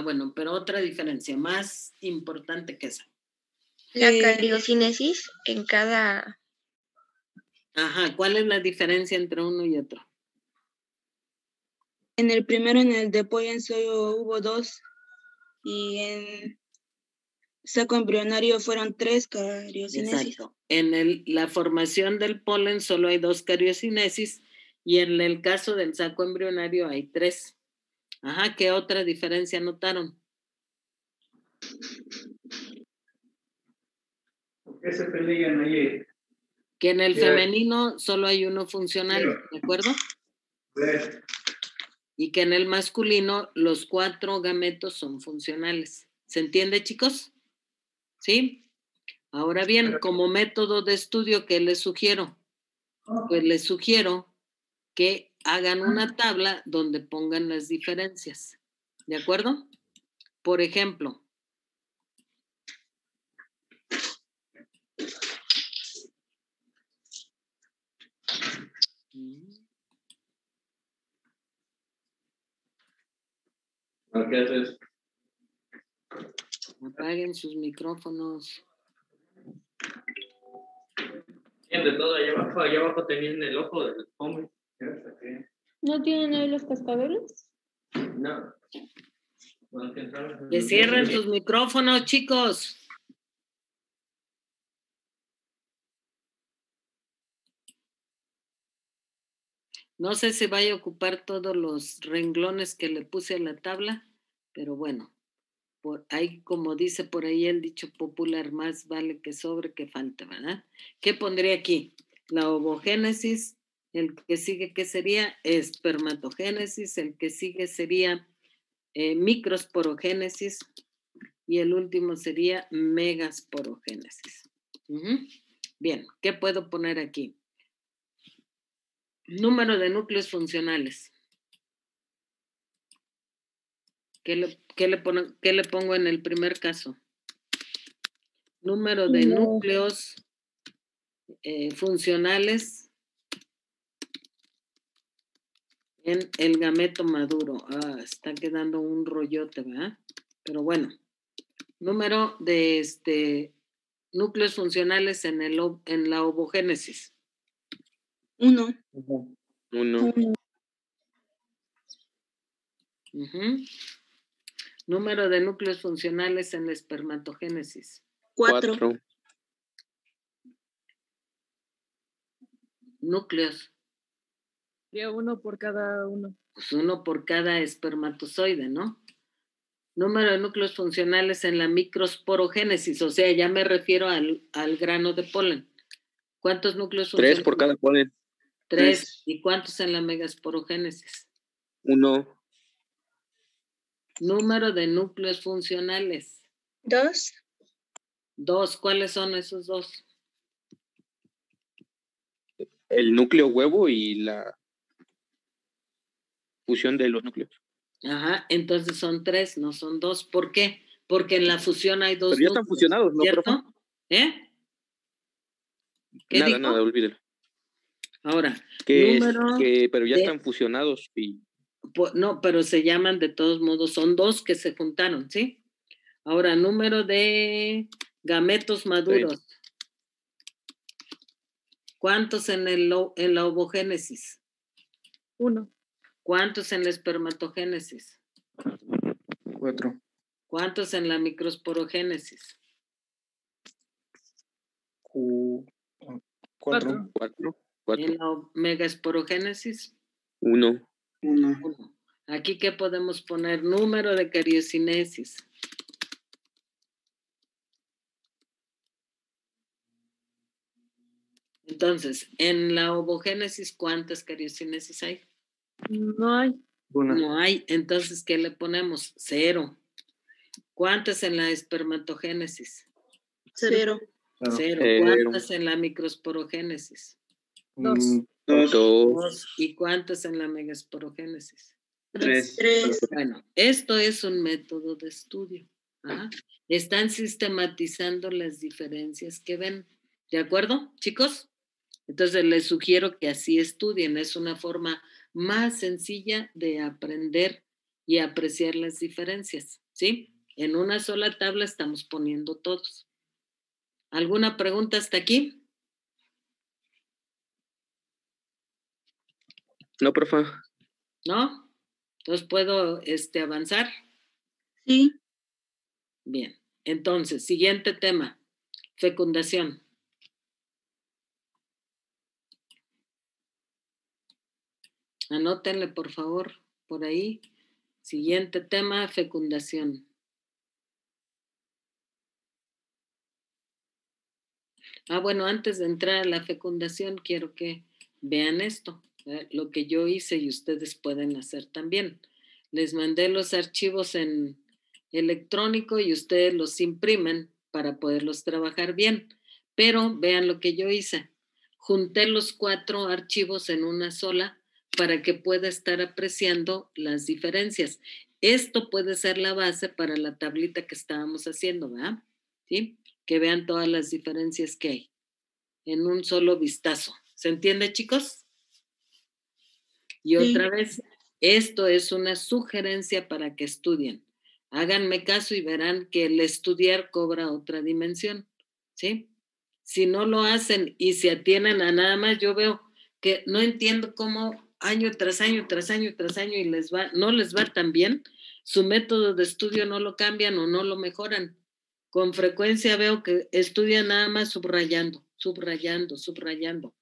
Bueno, pero otra diferencia más importante que esa. La cariocinesis en cada... Ajá, ¿cuál es la diferencia entre uno y otro? En el primero, en el de polen, solo hubo 2. Y en saco embrionario fueron 3 cariocinesis. Exacto. En la formación del polen solo hay 2 cariocinesis y en el caso del saco embrionario hay 3. Ajá, ¿qué otra diferencia notaron? ¿Qué se pelean ahí? Que en el femenino solo hay uno funcional, ¿de acuerdo? Y que en el masculino los 4 gametos son funcionales. ¿Se entiende, chicos? ¿Sí? Ahora bien, como método de estudio, ¿qué les sugiero? Pues les sugiero que hagan una tabla donde pongan las diferencias. ¿De acuerdo? Por ejemplo, ¿Qué haces? Apaguen sus micrófonos. Tienen de todo allá abajo tenían el ojo del hombre. ¿No tienen ahí los cascabeles? No. Que cierren sus micrófonos, chicos. No sé si vaya a ocupar todos los renglones que le puse a la tabla, pero bueno, por ahí, como dice por ahí el dicho popular, más vale que sobre que falte, ¿verdad? ¿Qué pondría aquí? La ovogénesis, el que sigue, ¿qué sería? Espermatogénesis, el que sigue sería microsporogénesis y el último sería megasporogénesis. Bien, ¿qué puedo poner aquí? Número de núcleos funcionales. ¿Qué le pongo en el primer caso? Número de núcleos funcionales en el gameto maduro. Está quedando un rollote, ¿verdad? Pero bueno, número de núcleos funcionales en la ovogénesis. 1. 1. Número de núcleos funcionales en la espermatogénesis. 4. Núcleos. Sería 1 por cada uno. Pues 1 por cada espermatozoide, ¿no? Número de núcleos funcionales en la microsporogénesis, o sea, ya me refiero al grano de polen. ¿Cuántos núcleos funcionales? 3 por cada polen. 3. ¿Y cuántos en la megasporogénesis? 1. Número de núcleos funcionales. 2. 2. ¿Cuáles son esos 2? El núcleo huevo y la fusión de los núcleos. Ajá, entonces son 3, no son 2. ¿Por qué? Porque en la fusión hay 2 Pero ya están fusionados, ¿no, ¿cierto? profe? ¿Qué dijo? Nada, olvídelo. Ahora, pero ya están fusionados y... No, pero se llaman de todos modos, son 2 que se juntaron, ¿sí? Ahora, número de gametos maduros. Sí. ¿Cuántos en la ovogénesis? 1. ¿Cuántos en la espermatogénesis? 4. ¿Cuántos en la microsporogénesis? 4. ¿En la megasporogénesis? 1. Aquí, ¿qué podemos poner? Número de cariocinesis. Entonces, en la ovogénesis, ¿cuántas cariocinesis hay? No hay. No hay. Entonces, ¿qué le ponemos? 0. ¿Cuántas en la espermatogénesis? 0. 0. ¿Cuántas en la microsporogénesis? 2. 2. ¿Y cuántas en la megasporogénesis? 3. Bueno, esto es un método de estudio. Ajá. Están sistematizando las diferencias que ven. ¿De acuerdo, chicos? Entonces les sugiero que así estudien. Es una forma más sencilla de aprender y apreciar las diferencias, ¿sí? En una sola tabla estamos poniendo todos. ¿Alguna pregunta hasta aquí? No, profe. ¿No? Entonces, ¿puedo avanzar? Sí. Bien. Entonces, siguiente tema. Fecundación. Anótenle, por favor, por ahí. Siguiente tema, fecundación. Bueno, antes de entrar a la fecundación, quiero que vean esto, lo que yo hice y ustedes pueden hacer también. Les mandé los archivos en electrónico y ustedes los imprimen para poderlos trabajar bien. Pero vean lo que yo hice. Junté los 4 archivos en una sola para que pueda estar apreciando las diferencias. Esto puede ser la base para la tablita que estábamos haciendo, ¿verdad? ¿Sí? Que vean todas las diferencias que hay en un solo vistazo. ¿Se entiende, chicos? Y otra vez, Esto es una sugerencia para que estudien. Háganme caso y verán que el estudiar cobra otra dimensión, ¿sí? Si no lo hacen y se atienen a nada más, yo veo que no entiendo cómo año tras año, tras año, tras año y no les va tan bien, su método de estudio no lo cambian o no lo mejoran. Con frecuencia veo que estudian nada más subrayando, subrayando, subrayando.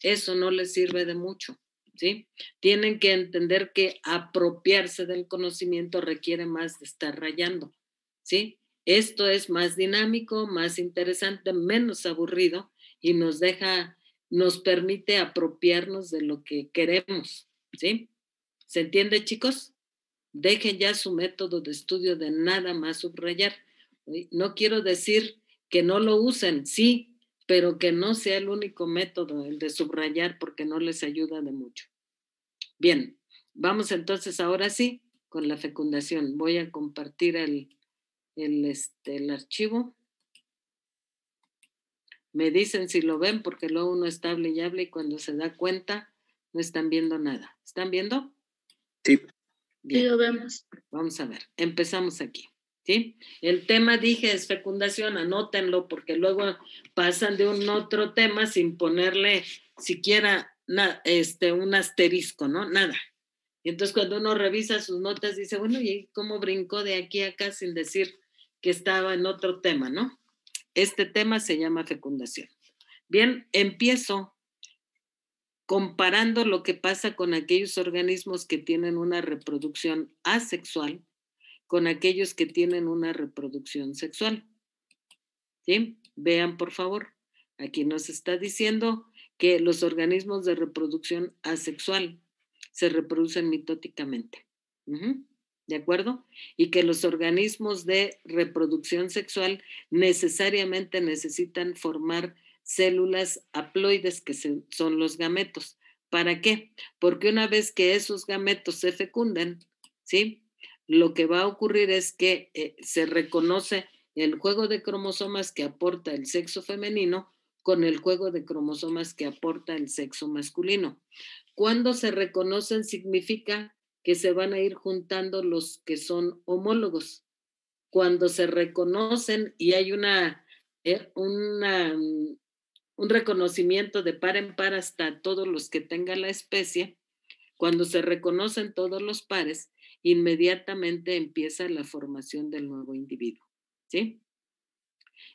Eso no les sirve de mucho, ¿sí? Tienen que entender que apropiarse del conocimiento requiere más de estar rayando, ¿sí? Esto es más dinámico, más interesante, menos aburrido y nos permite apropiarnos de lo que queremos, ¿sí? ¿Se entiende, chicos? Dejen ya su método de estudio de nada más subrayar. No quiero decir que no lo usen, sí, pero que no sea el único método, el de subrayar, porque no les ayuda de mucho. Bien, vamos entonces ahora sí con la fecundación. Voy a compartir el archivo. Me dicen si lo ven, porque luego uno está hable y hable y cuando se da cuenta no están viendo nada. ¿Están viendo? Sí. Bien. Sí, lo vemos. Vamos a ver, empezamos aquí, ¿sí? El tema, dije, es fecundación, anótenlo porque luego pasan de un otro tema sin ponerle siquiera un asterisco, ¿no? Nada. Y entonces cuando uno revisa sus notas dice, bueno, ¿y cómo brincó de aquí a acá sin decir que estaba en otro tema, ¿no? Este tema se llama fecundación. Bien, empiezo comparando lo que pasa con aquellos organismos que tienen una reproducción asexual con aquellos que tienen una reproducción sexual. ¿Sí? Vean, por favor, aquí nos está diciendo que los organismos de reproducción asexual se reproducen mitóticamente. ¿De acuerdo? Y que los organismos de reproducción sexual necesariamente necesitan formar células haploides que son los gametos. ¿Para qué? Porque una vez que esos gametos se fecunden, ¿sí? Lo que va a ocurrir es que se reconoce el juego de cromosomas que aporta el sexo femenino con el juego de cromosomas que aporta el sexo masculino. Cuando se reconocen significa que se van a ir juntando los que son homólogos. Cuando se reconocen y hay un reconocimiento de par en par hasta todos los que tenga la especie, cuando se reconocen todos los pares, inmediatamente empieza la formación del nuevo individuo, ¿sí?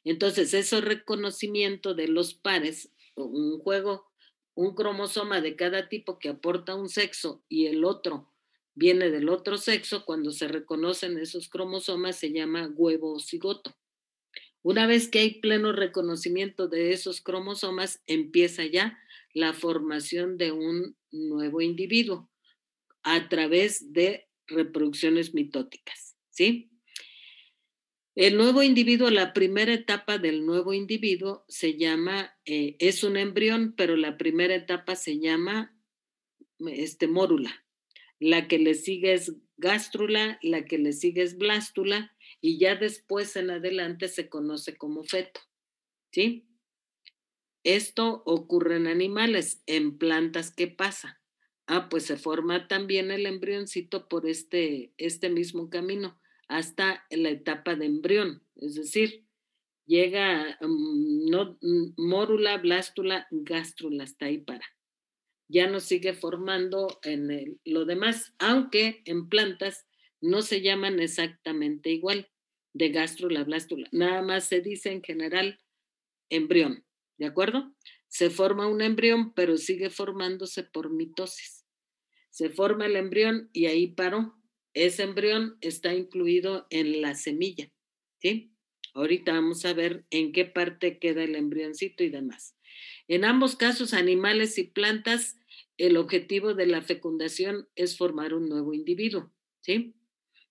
Entonces, ese reconocimiento de los pares, un cromosoma de cada tipo que aporta un sexo y el otro viene del otro sexo, cuando se reconocen esos cromosomas se llama huevo o cigoto. Una vez que hay pleno reconocimiento de esos cromosomas, empieza ya la formación de un nuevo individuo a través de reproducciones mitóticas, ¿sí? El nuevo individuo, la primera etapa del nuevo individuo se llama, es un embrión, pero la primera etapa se llama mórula. La que le sigue es gástrula, la que le sigue es blástula y ya después en adelante se conoce como feto, ¿sí? Esto ocurre en animales. En plantas, ¿qué pasa? Pues se forma también el embrioncito por este mismo camino hasta la etapa de embrión, es decir, llega mórula, blástula, gástrula, hasta ahí para. Ya no sigue formando en lo demás, aunque en plantas no se llaman exactamente igual, de gástrula, blástula, nada más se dice en general embrión, ¿de acuerdo? Se forma un embrión, pero sigue formándose por mitosis. Se forma el embrión y ahí paró. Ese embrión está incluido en la semilla, ¿sí? Ahorita vamos a ver en qué parte queda el embrioncito y demás. En ambos casos, animales y plantas, el objetivo de la fecundación es formar un nuevo individuo, ¿sí?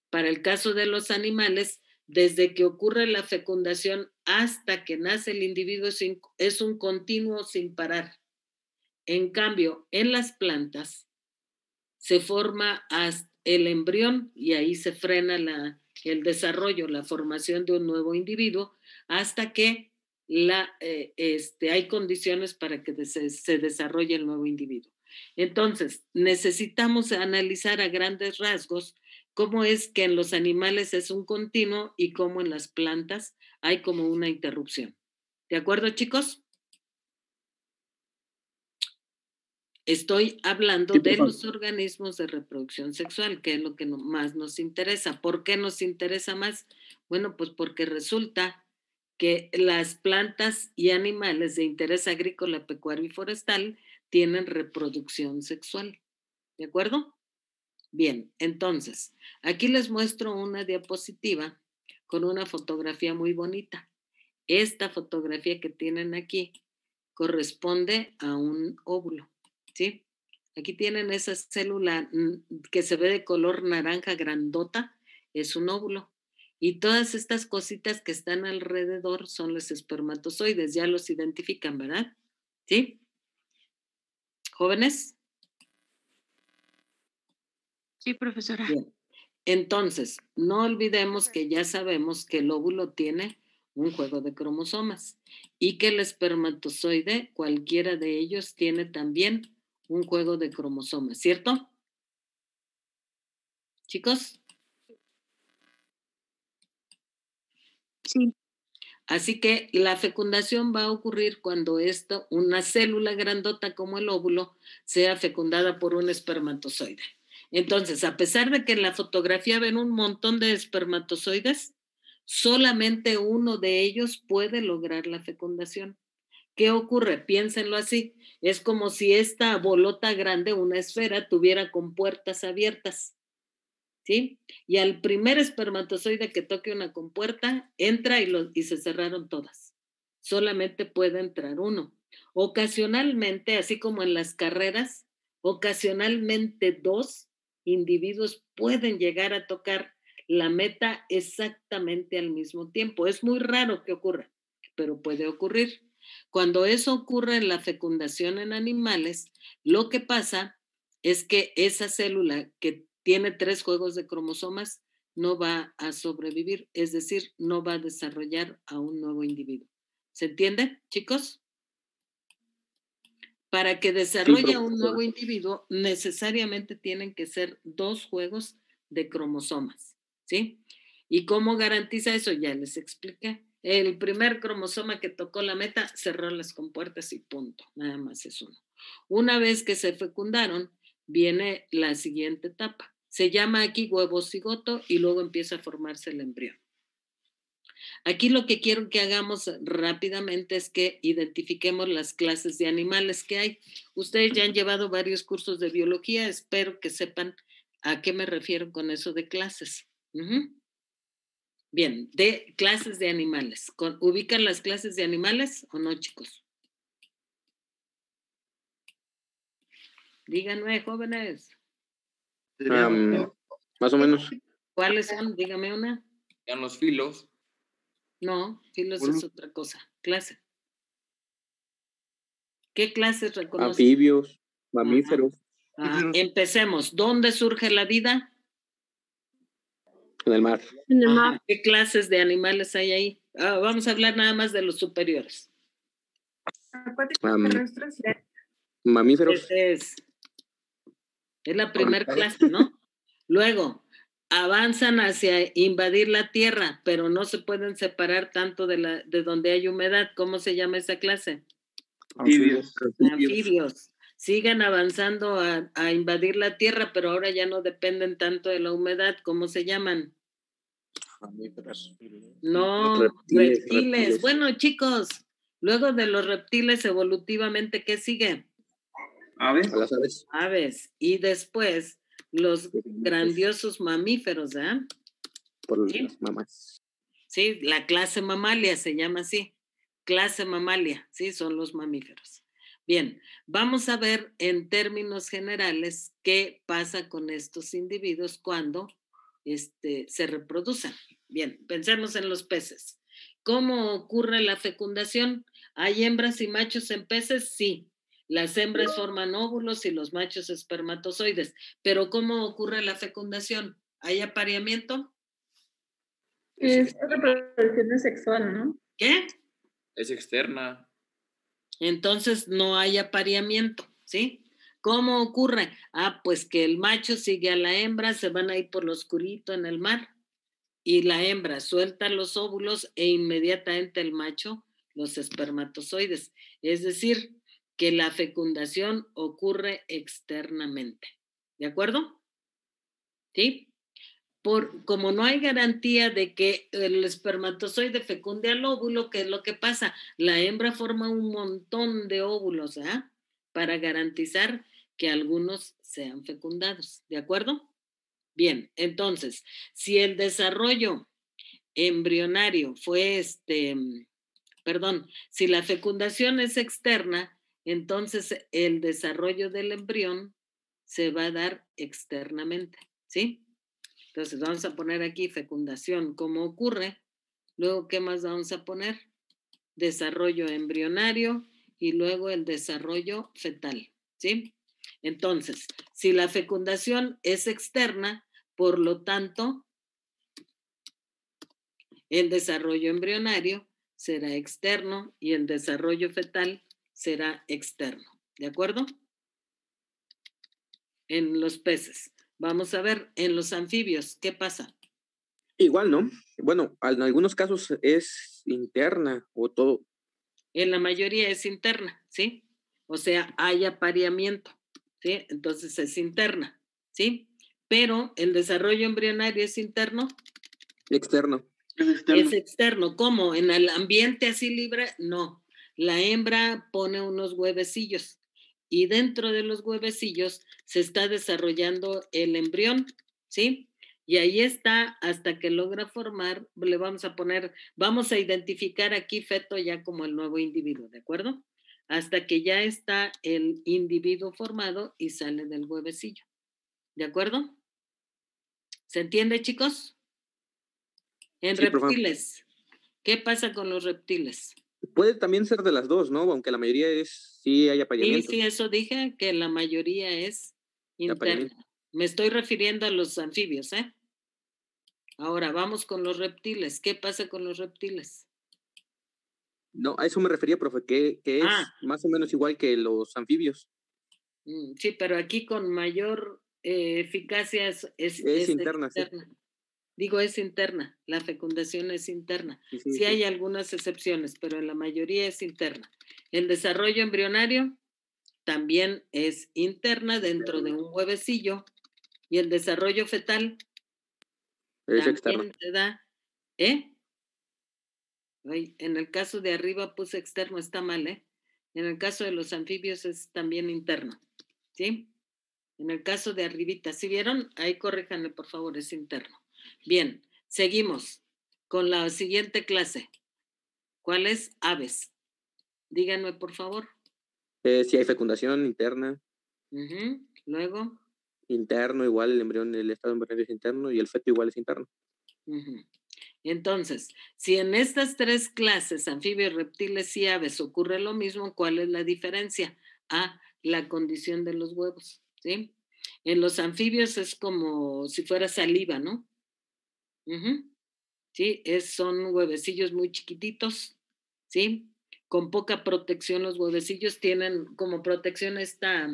Para el caso de los animales, desde que ocurre la fecundación hasta que nace el individuo es un continuo sin parar. En cambio, en las plantas se forma el embrión y ahí se frena el desarrollo, la formación de un nuevo individuo hasta que hay condiciones para que se desarrolle el nuevo individuo. Entonces, necesitamos analizar a grandes rasgos cómo es que en los animales es un continuo y cómo en las plantas hay como una interrupción. ¿De acuerdo, chicos? Estoy hablando de los organismos de reproducción sexual, que es lo que más nos interesa. ¿Por qué nos interesa más? Bueno, pues porque resulta que las plantas y animales de interés agrícola, pecuario y forestal tienen reproducción sexual. ¿De acuerdo? Bien, entonces, aquí les muestro una diapositiva con una fotografía muy bonita. Esta fotografía que tienen aquí corresponde a un óvulo, ¿sí? Aquí tienen esa célula que se ve de color naranja grandota, es un óvulo. Y todas estas cositas que están alrededor son los espermatozoides, ya los identifican, ¿verdad? ¿Sí? ¿Jóvenes? Sí, profesora. Bien. Entonces, no olvidemos que ya sabemos que el óvulo tiene un juego de cromosomas y que el espermatozoide, cualquiera de ellos, tiene también un juego de cromosomas, ¿cierto? Chicos. Sí. Así que la fecundación va a ocurrir cuando una célula grandota como el óvulo sea fecundada por un espermatozoide. Entonces, a pesar de que en la fotografía ven un montón de espermatozoides, solamente uno de ellos puede lograr la fecundación. ¿Qué ocurre? Piénsenlo así. Es como si esta bolota grande, una esfera, tuviera compuertas abiertas. ¿Sí? Y al primer espermatozoide que toque una compuerta, entra y se cerraron todas. Solamente puede entrar uno. Ocasionalmente, así como en las carreras, ocasionalmente 2 individuos pueden llegar a tocar la meta exactamente al mismo tiempo. Es muy raro que ocurra, pero puede ocurrir. Cuando eso ocurre en la fecundación en animales, lo que pasa es que esa célula que tiene 3 juegos de cromosomas no va a sobrevivir, es decir, no va a desarrollar a un nuevo individuo. ¿Se entiende, chicos? Para que desarrolle un nuevo individuo, necesariamente tienen que ser 2 juegos de cromosomas, ¿sí? ¿Y cómo garantiza eso? Ya les expliqué. El primer cromosoma que tocó la meta cerró las compuertas y punto, nada más es uno. Una vez que se fecundaron, viene la siguiente etapa. Se llama aquí huevo cigoto y luego empieza a formarse el embrión. Aquí lo que quiero que hagamos rápidamente es que identifiquemos las clases de animales que hay. Ustedes ya han llevado varios cursos de biología, espero que sepan a qué me refiero con eso de clases. Bien, de clases de animales. ¿Ubican las clases de animales o no, chicos? Díganme, jóvenes. Más o menos. ¿Cuáles son? Dígame una. En los filos. No, filos es otra cosa. Clase. ¿Qué clases reconocen? Anfibios, mamíferos. Empecemos. ¿Dónde surge la vida? En el mar. En el mar. ¿Qué clases de animales hay ahí? Vamos a hablar nada más de los superiores. Acuáticos, terrestres. Mamíferos. Es la primera clase, ¿no? Luego, avanzan hacia invadir la tierra, pero no se pueden separar tanto de donde hay humedad. ¿Cómo se llama esa clase? Anfibios. Anfibios. Sigan avanzando a invadir la tierra, pero ahora ya no dependen tanto de la humedad. ¿Cómo se llaman? No, reptiles. Bueno, chicos, luego de los reptiles evolutivamente, ¿qué sigue? Aves. Las aves. Aves. Y después los grandiosos mamíferos, ¿eh? Por ¿Sí? las mamás. Sí, la clase mamalia se llama así. Clase mamalia, sí, son los mamíferos. Bien, vamos a ver en términos generales qué pasa con estos individuos cuando se reproducen. Bien, pensemos en los peces. ¿Cómo ocurre la fecundación? ¿Hay hembras y machos en peces? Sí. Las hembras forman óvulos y los machos espermatozoides. Pero ¿cómo ocurre la fecundación? ¿Hay apareamiento? Es reproducción sexual, ¿no? ¿Qué? Es externa. Entonces no hay apareamiento, ¿sí? ¿Cómo ocurre? Pues que el macho sigue a la hembra, se van a ir por lo oscurito en el mar y la hembra suelta los óvulos e inmediatamente el macho los espermatozoides. Es decir, que la fecundación ocurre externamente. ¿De acuerdo? ¿Sí? Como no hay garantía de que el espermatozoide fecunde al óvulo, ¿qué es lo que pasa? La hembra forma un montón de óvulos, para garantizar que algunos sean fecundados. ¿De acuerdo? Bien, entonces, si el desarrollo embrionario fue si la fecundación es externa, entonces el desarrollo del embrión se va a dar externamente, ¿sí? Entonces vamos a poner aquí fecundación, ¿cómo ocurre? Luego, ¿qué más vamos a poner? Desarrollo embrionario y luego el desarrollo fetal, ¿sí? Entonces, si la fecundación es externa, por lo tanto, el desarrollo embrionario será externo y el desarrollo fetal será externo, ¿de acuerdo? En los peces. Vamos a ver, en los anfibios, ¿qué pasa? Igual, ¿no? Bueno, en algunos casos es interna o todo. En la mayoría es interna, ¿sí? O sea, hay apareamiento, ¿sí? Entonces es interna, ¿sí? Pero el desarrollo embrionario es interno. Externo. Es externo. ¿Cómo? ¿En el ambiente así libre? No. La hembra pone unos huevecillos y dentro de los huevecillos se está desarrollando el embrión, ¿sí? Y ahí está hasta que logra formar, vamos a identificar aquí feto ya como el nuevo individuo, ¿de acuerdo? Hasta que ya está el individuo formado y sale del huevecillo, ¿de acuerdo? ¿Se entiende, chicos? En Sí, reptiles, ¿qué pasa con los reptiles? Puede también ser de las dos, ¿no? Aunque la mayoría sí hay apareamiento. Sí, eso dije, que la mayoría es interna. Me estoy refiriendo a los anfibios, ¿eh? Ahora, vamos con los reptiles. ¿Qué pasa con los reptiles? No, a eso me refería, profe, que es más o menos igual que los anfibios. Sí, pero aquí con mayor eficacia es interna, externa. Sí. Digo, es interna. La fecundación es interna. Sí hay algunas excepciones, pero en la mayoría es interna. El desarrollo embrionario también es interna dentro de un huevecillo y el desarrollo fetal es también externo. se da, en el caso de arriba puse externo, está mal, En el caso de los anfibios es también interno, ¿sí? En el caso de arribita, ¿sí vieron? Ahí corríjanle, por favor, es interno. Bien, seguimos con la siguiente clase. ¿Cuál es? Aves. Díganme, por favor. Si hay fecundación interna. Luego. Interno, igual el embrión, el estado embrionario es interno y el feto igual es interno. Entonces, si en estas tres clases, anfibios, reptiles y aves, ocurre lo mismo, ¿cuál es la diferencia? La condición de los huevos, ¿sí? En los anfibios es como si fuera saliva, ¿no? Sí, son huevecillos muy chiquititos, ¿sí? Con poca protección los huevecillos tienen como protección esta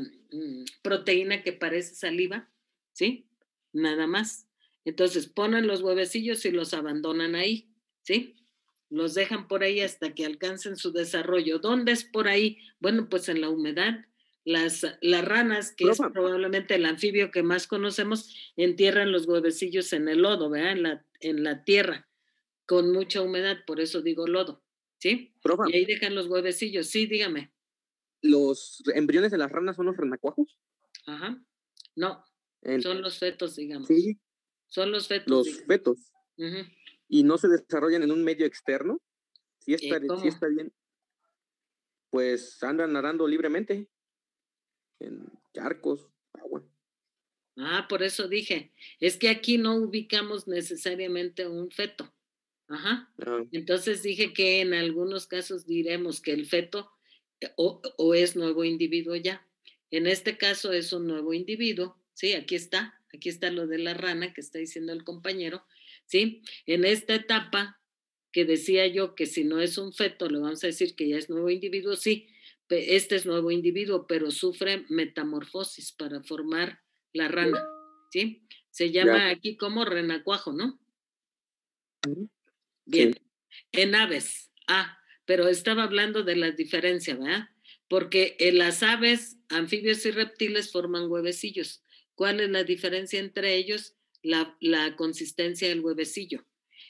proteína que parece saliva, ¿sí? Nada más. Entonces ponen los huevecillos y los abandonan ahí, ¿sí? Los dejan por ahí hasta que alcancen su desarrollo. ¿Dónde es por ahí? Bueno, pues en la humedad. Las ranas, que es probablemente el anfibio que más conocemos, entierran los huevecillos en el lodo, ¿verdad? En la tierra, con mucha humedad, por eso digo lodo, ¿sí? Profa, y ahí dejan los huevecillos. Sí, dígame. ¿Los embriones de las ranas son los renacuajos? No, son los fetos, digamos. Sí. Son los fetos. Los fetos. ¿Y no se desarrollan en un medio externo? Sí está bien. Pues andan nadando libremente en charcos, agua. Por eso dije, es que aquí no ubicamos necesariamente un feto. Entonces dije que en algunos casos diremos que el feto o es nuevo individuo ya. En este caso es un nuevo individuo, ¿sí? Aquí está lo de la rana que está diciendo el compañero, ¿sí? En esta etapa que decía yo que si no es un feto, le vamos a decir que ya es nuevo individuo, sí, este es nuevo individuo, pero sufre metamorfosis para formar la rana, ¿sí? Se llama aquí como renacuajo, ¿no? Bien. Sí. En aves, pero estaba hablando de la diferencia, ¿verdad? Porque en las aves, anfibios y reptiles forman huevecillos. ¿Cuál es la diferencia entre ellos? La consistencia del huevecillo.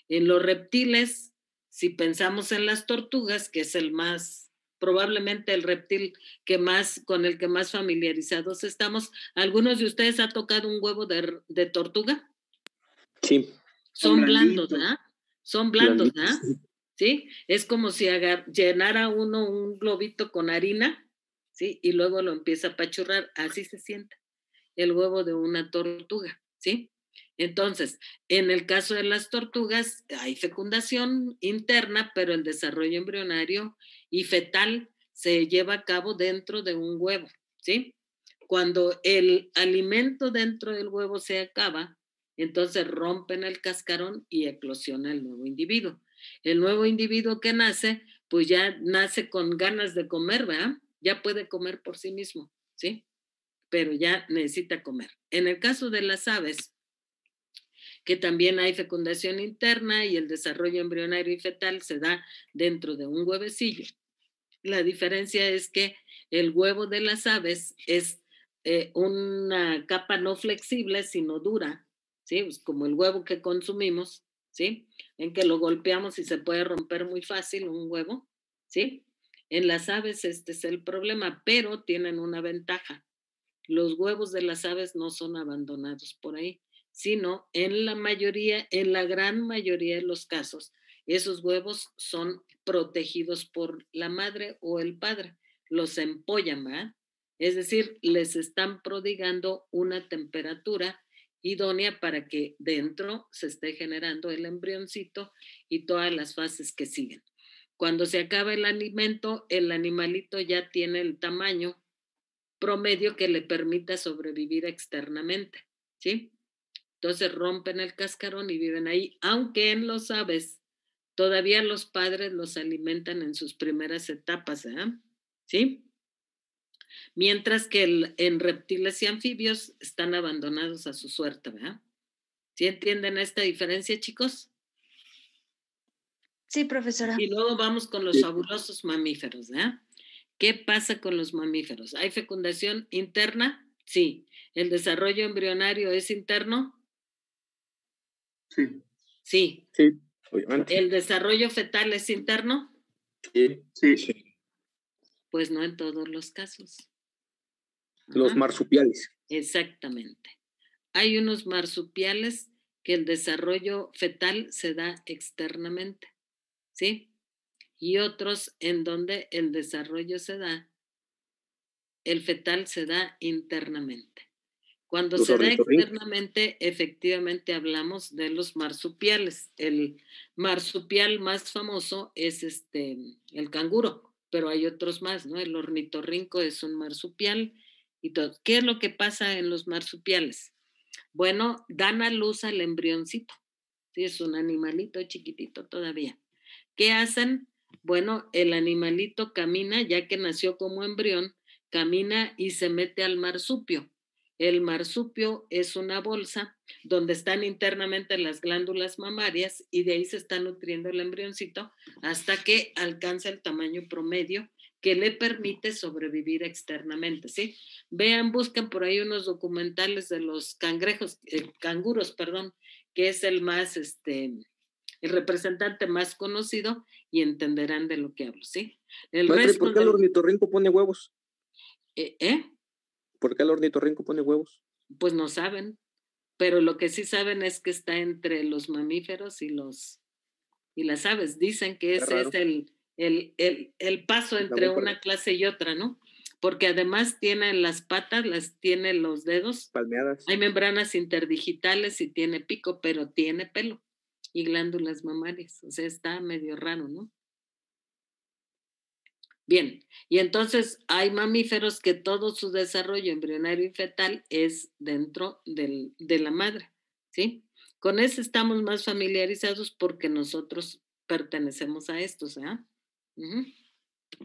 En los reptiles, si pensamos en las tortugas, que es el más, probablemente el reptil con el que más familiarizados estamos, ¿algunos de ustedes ha tocado un huevo de tortuga? Sí. Son blandos, ¿verdad? Son blandos, ¿verdad? ¿Sí? Es como si llenara uno un globito con harina, ¿sí? Y luego lo empieza a apachurrar, así se siente el huevo de una tortuga, ¿sí? Entonces, en el caso de las tortugas hay fecundación interna, pero el desarrollo embrionario y fetal se lleva a cabo dentro de un huevo, ¿sí? Cuando el alimento dentro del huevo se acaba, entonces rompen el cascarón y eclosiona el nuevo individuo. El nuevo individuo que nace, pues ya nace con ganas de comer, ¿verdad? Ya puede comer por sí mismo, ¿sí? Pero ya necesita comer. En el caso de las aves, que también hay fecundación interna y el desarrollo embrionario y fetal se da dentro de un huevecillo. La diferencia es que el huevo de las aves es una capa no flexible, sino dura, ¿sí? Pues como el huevo que consumimos, ¿sí? En que lo golpeamos y se puede romper muy fácil un huevo, ¿sí? En las aves este es el problema, pero tienen una ventaja. Los huevos de las aves no son abandonados por ahí, sino en la gran mayoría de los casos, esos huevos son protegidos por la madre o el padre, los empollan, ¿verdad? Es decir, les están prodigando una temperatura idónea para que dentro se esté generando el embrioncito y todas las fases que siguen. Cuando se acaba el alimento, el animalito ya tiene el tamaño promedio que le permita sobrevivir externamente, ¿sí? Entonces rompen el cascarón y viven ahí, aunque en los aves todavía los padres los alimentan en sus primeras etapas, ¿sí? Mientras que en reptiles y anfibios están abandonados a su suerte, ¿verdad? ¿Sí entienden esta diferencia, chicos? Sí, profesora. Y luego vamos con los fabulosos mamíferos, ¿verdad? ¿Qué pasa con los mamíferos? ¿Hay fecundación interna? Sí. ¿El desarrollo embrionario es interno? Sí. Sí. Sí, obviamente. ¿El desarrollo fetal es interno? Sí. Sí. Pues no en todos los casos. Los marsupiales. Exactamente. Hay unos marsupiales que el desarrollo fetal se da externamente, ¿sí? Y otros en donde el desarrollo el fetal se da internamente. Cuando se da externamente, efectivamente hablamos de los marsupiales. El marsupial más famoso es el canguro, pero hay otros más, ¿no? El ornitorrinco es un marsupial y todo. ¿Qué es lo que pasa en los marsupiales? Bueno, dan a luz al embrioncito. Sí, es un animalito chiquitito todavía. ¿Qué hacen? Bueno, el animalito camina, ya que nació como embrión, camina y se mete al marsupio. El marsupio es una bolsa donde están internamente las glándulas mamarias y de ahí se está nutriendo el embrioncito hasta que alcanza el tamaño promedio que le permite sobrevivir externamente, ¿sí? Vean, busquen por ahí unos documentales de los canguros, que es el más, el representante más conocido y entenderán de lo que hablo, ¿sí? ¿Por qué el ornitorrinco pone huevos? ¿Por qué el ornitorrinco pone huevos? Pues no saben, pero lo que sí saben es que está entre los mamíferos y las aves. Dicen que ese es el paso entre una clase y otra, ¿no? Porque además tiene las patas, tiene los dedos. Palmeadas. Hay membranas interdigitales y tiene pico, pero tiene pelo y glándulas mamarias. O sea, está medio raro, ¿no? Bien, y entonces hay mamíferos que todo su desarrollo embrionario y fetal es dentro de la madre, ¿sí? Con eso estamos más familiarizados porque nosotros pertenecemos a estos, ¿ah?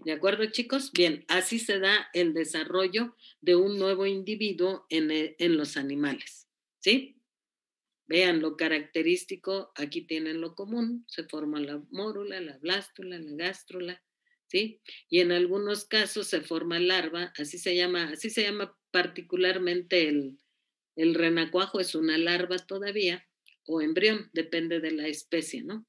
¿De acuerdo, chicos? Bien, así se da el desarrollo de un nuevo individuo en los animales, ¿sí? Vean lo característico, aquí tienen lo común, se forma la mórula, la blástula, la gástrula, ¿sí? Y en algunos casos se forma larva, así se llama particularmente el renacuajo, es una larva todavía, o embrión, depende de la especie, ¿no?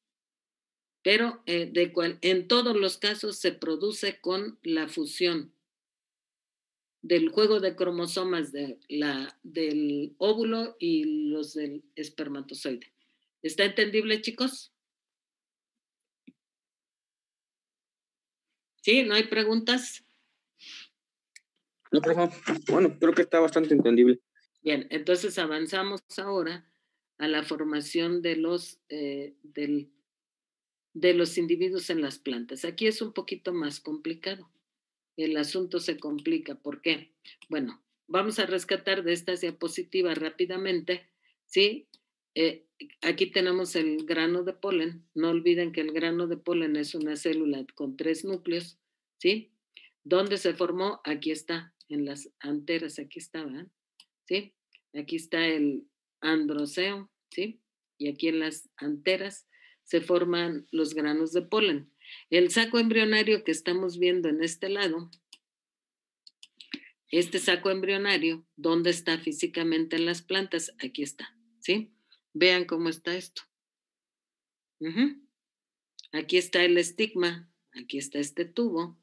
Pero en todos los casos se produce con la fusión del juego de cromosomas del óvulo y los del espermatozoide. ¿Está entendible, chicos? ¿Sí? ¿No hay preguntas? No, profe. Bueno, creo que está bastante entendible. Bien, entonces avanzamos ahora a la formación de los individuos en las plantas. Aquí es un poquito más complicado. El asunto se complica. ¿Por qué? Bueno, vamos a rescatar de estas diapositivas rápidamente, ¿sí? Aquí tenemos el grano de polen. No olviden que el grano de polen es una célula con 3 núcleos, ¿sí? ¿Dónde se formó? Aquí está, en las anteras, aquí está, ¿verdad? ¿Sí? Aquí está el androceo, ¿sí? Y aquí en las anteras se forman los granos de polen. El saco embrionario que estamos viendo en este lado, este saco embrionario, ¿dónde está físicamente en las plantas? Aquí está, ¿sí? Vean cómo está esto. Aquí está el estigma, aquí está este tubo,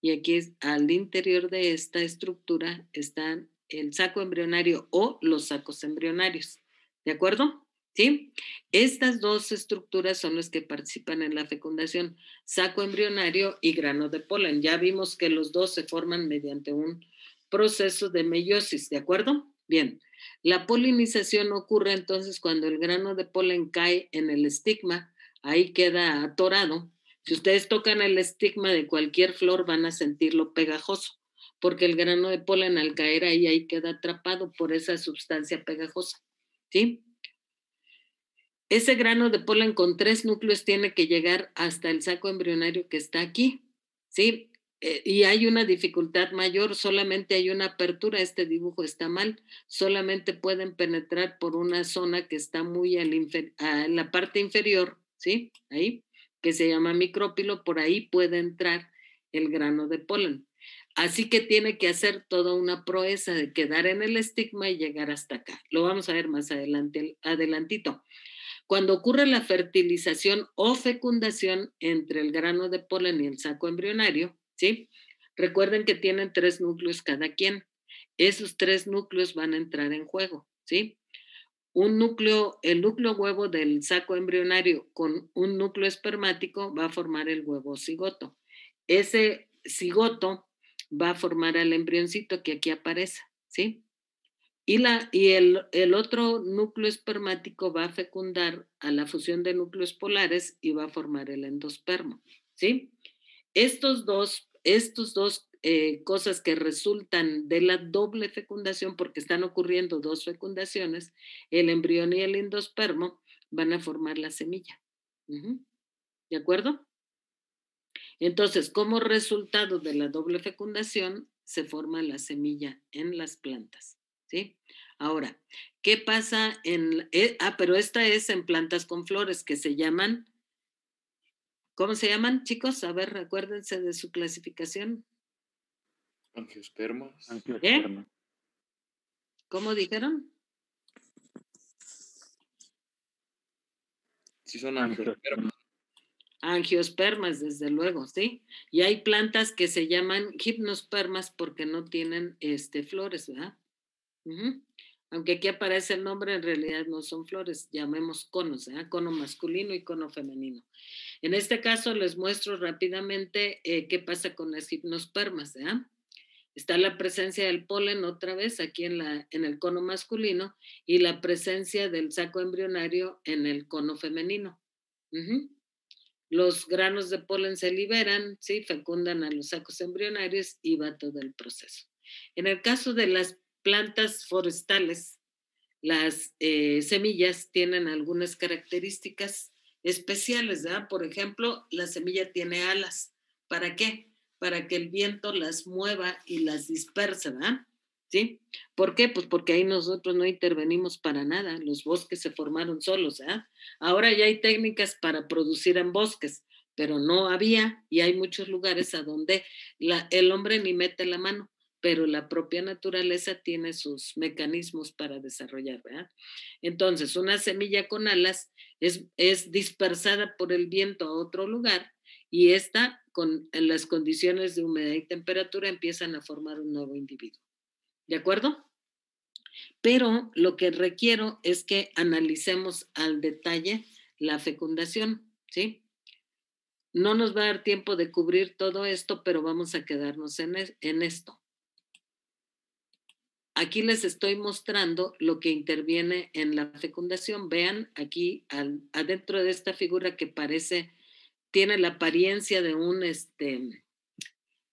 y aquí al interior de esta estructura están el saco embrionario o los sacos embrionarios. ¿De acuerdo? ¿Sí? Estas dos estructuras son las que participan en la fecundación, saco embrionario y grano de polen. Ya vimos que los dos se forman mediante un proceso de meiosis, ¿de acuerdo? Bien, la polinización ocurre entonces cuando el grano de polen cae en el estigma, ahí queda atorado. Si ustedes tocan el estigma de cualquier flor van a sentirlo pegajoso, porque el grano de polen al caer ahí queda atrapado por esa sustancia pegajosa, ¿sí? Ese grano de polen con 3 núcleos tiene que llegar hasta el saco embrionario que está aquí, ¿sí? Y hay una dificultad mayor, solamente hay una apertura, este dibujo está mal, solamente pueden penetrar por una zona que está muy en la parte inferior, ¿sí? Ahí, que se llama micrópilo, por ahí puede entrar el grano de polen. Así que tiene que hacer toda una proeza de quedar en el estigma y llegar hasta acá. Lo vamos a ver más adelantito. Cuando ocurre la fertilización o fecundación entre el grano de polen y el saco embrionario, ¿sí? Recuerden que tienen 3 núcleos cada quien. Esos 3 núcleos van a entrar en juego, ¿sí? El núcleo huevo del saco embrionario con un núcleo espermático va a formar el huevo cigoto. Ese cigoto va a formar al embrioncito que aquí aparece, ¿sí? Y el otro núcleo espermático va a fecundar a la fusión de núcleos polares y va a formar el endospermo, ¿sí? Estos dos cosas que resultan de la doble fecundación, porque están ocurriendo 2 fecundaciones, el embrión y el endospermo, van a formar la semilla. ¿De acuerdo? Entonces, como resultado de la doble fecundación, se forma la semilla en las plantas, ¿sí? Ahora, ¿qué pasa pero esta es en plantas con flores que se llaman, ¿cómo se llaman, chicos? A ver, acuérdense de su clasificación. Angiospermas. ¿Eh? ¿Cómo dijeron? Sí, son angiospermas. Angiospermas, desde luego, ¿sí? Y hay plantas que se llaman gimnospermas porque no tienen flores, ¿verdad? Aunque aquí aparece el nombre, en realidad no son flores, llamemos conos, ¿verdad? Cono masculino y cono femenino. En este caso les muestro rápidamente qué pasa con las gimnospermas, ¿verdad? Está la presencia del polen otra vez aquí en el cono masculino y la presencia del saco embrionario en el cono femenino. Los granos de polen se liberan, ¿sí? Fecundan a los sacos embrionarios y va todo el proceso. En el caso de las plantas forestales, las semillas tienen algunas características especiales, ¿verdad? Por ejemplo, la semilla tiene alas. ¿Para qué? para que el viento las mueva y las disperse, ¿verdad? ¿Sí? ¿Por qué? Pues porque ahí nosotros no intervenimos para nada, los bosques se formaron solos, ¿eh? Ahora ya hay técnicas para producir en bosques, pero no había, y hay muchos lugares a donde el hombre ni mete la mano, pero la propia naturaleza tiene sus mecanismos para desarrollar, ¿verdad? Entonces, una semilla con alas es dispersada por el viento a otro lugar, y esta, en las condiciones de humedad y temperatura, empiezan a formar un nuevo individuo. ¿De acuerdo? Pero lo que requiero es que analicemos al detalle la fecundación, ¿sí? No nos va a dar tiempo de cubrir todo esto, pero vamos a quedarnos en esto. Aquí les estoy mostrando lo que interviene en la fecundación. Vean aquí adentro de esta figura que tiene la apariencia de un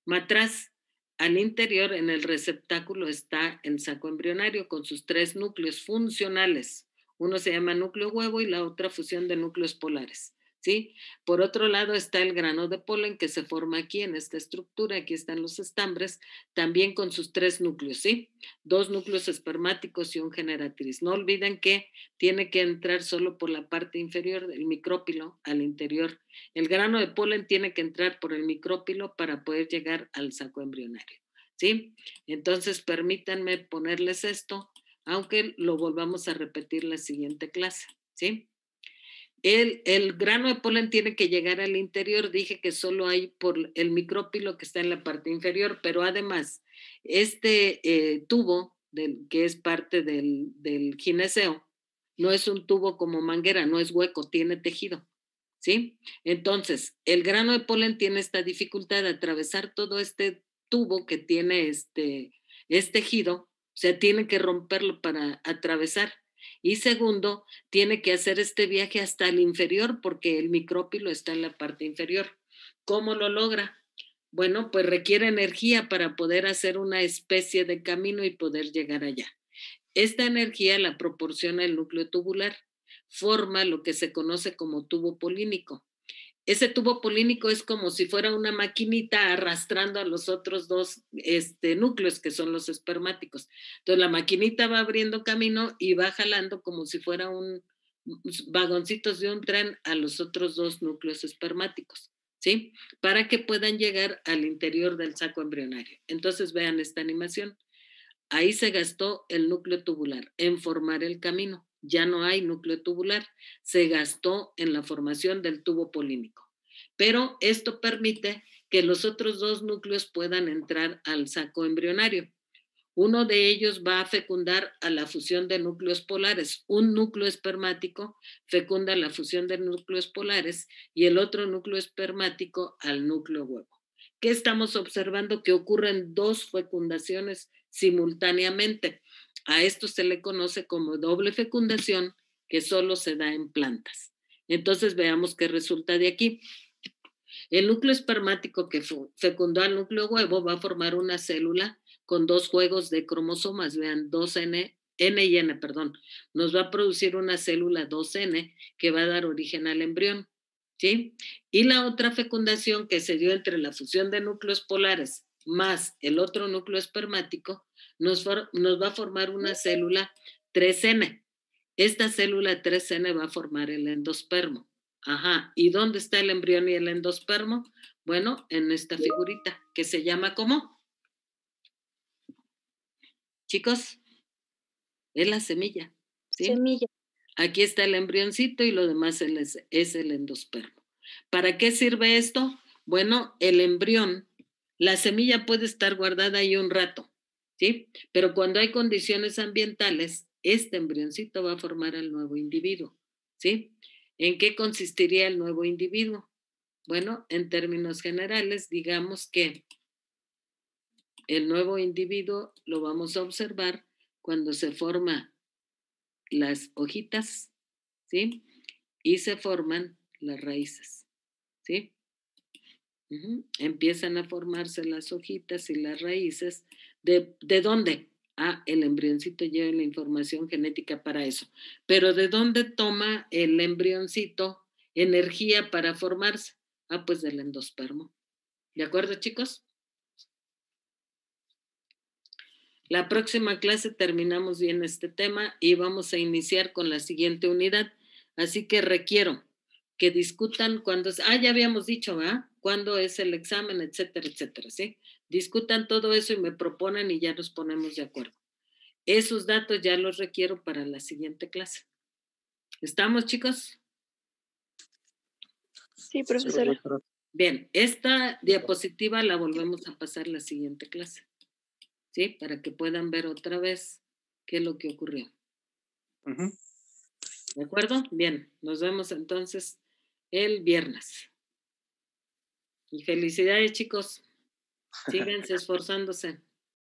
matraz. Al interior, en el receptáculo, está el saco embrionario con sus 3 núcleos funcionales. Uno se llama núcleo huevo y la otra fusión de núcleos polares, ¿sí? Por otro lado está el grano de polen que se forma aquí en esta estructura. Aquí están los estambres, también con sus 3 núcleos, ¿sí? 2 núcleos espermáticos y un generatriz. No olviden que tiene que entrar solo por la parte inferior del micrópilo al interior. El grano de polen tiene que entrar por el micrópilo para poder llegar al saco embrionario, ¿sí? Entonces, permítanme ponerles esto, aunque lo volvamos a repetir la siguiente clase, ¿sí? El grano de polen tiene que llegar al interior. Dije que solo hay por el micrópilo que está en la parte inferior, pero además, este tubo, que es parte del gineceo, no es un tubo como manguera, no es hueco, tiene tejido, ¿sí? Entonces, el grano de polen tiene esta dificultad de atravesar todo este tubo que tiene es tejido, o sea, tiene que romperlo para atravesar. Y segundo, tiene que hacer este viaje hasta el inferior porque el micrópilo está en la parte inferior. ¿Cómo lo logra? Bueno, pues requiere energía para poder hacer una especie de camino y poder llegar allá. Esta energía la proporciona el núcleo tubular, forma lo que se conoce como tubo polínico. Ese tubo polínico es como si fuera una maquinita arrastrando a los otros 2 núcleos que son los espermáticos. Entonces la maquinita va abriendo camino y va jalando como si fuera vagoncitos de un tren a los otros 2 núcleos espermáticos, ¿sí? Para que puedan llegar al interior del saco embrionario. Entonces vean esta animación. Ahí se gastó el núcleo tubular en formar el camino. Ya no hay núcleo tubular, se gastó en la formación del tubo polínico. Pero esto permite que los otros 2 núcleos puedan entrar al saco embrionario. Uno de ellos va a fecundar a la fusión de núcleos polares. Un núcleo espermático fecunda la fusión de núcleos polares y el otro núcleo espermático al núcleo huevo. ¿Qué estamos observando? Que ocurren 2 fecundaciones simultáneamente. A esto se le conoce como doble fecundación, que solo se da en plantas. Entonces veamos qué resulta de aquí. El núcleo espermático que fecundó al núcleo huevo va a formar una célula con 2 juegos de cromosomas, vean, 2N, N y N, perdón. Nos va a producir una célula 2N que va a dar origen al embrión, ¿sí? Y la otra fecundación que se dio entre la fusión de núcleos polares más el otro núcleo espermático nos va a formar una célula 3N. Esta célula 3N va a formar el endospermo. Ajá, ¿y dónde está el embrión y el endospermo? Bueno, en esta figurita, que se llama ¿cómo? Chicos, es la semilla, ¿sí? Semilla. Aquí está el embrioncito y lo demás es el endospermo. ¿Para qué sirve esto? Bueno, el embrión, la semilla puede estar guardada ahí un rato, ¿sí? Pero cuando hay condiciones ambientales, este embrioncito va a formar al nuevo individuo, ¿sí? ¿En qué consistiría el nuevo individuo? Bueno, en términos generales, digamos que el nuevo individuo lo vamos a observar cuando se forman las hojitas, ¿sí? Y se forman las raíces, ¿sí? Empiezan a formarse las hojitas y las raíces. ¿De dónde? El embrioncito lleva la información genética para eso. Pero ¿de dónde toma el embrioncito energía para formarse? Pues del endospermo. ¿De acuerdo, chicos? La próxima clase terminamos bien este tema y vamos a iniciar con la siguiente unidad. Así que requiero que discutan cuándo es, ya habíamos dicho, ¿verdad? Cuándo es el examen, etcétera, etcétera, ¿sí? Discutan todo eso y me proponen y ya nos ponemos de acuerdo. Esos datos ya los requiero para la siguiente clase. ¿Estamos, chicos? Sí, profesora. Bien, esta diapositiva la volvemos a pasar la siguiente clase, ¿sí? Para que puedan ver otra vez qué es lo que ocurrió. ¿De acuerdo? Bien, nos vemos entonces el viernes. Y felicidades, chicos. Síganse esforzándose.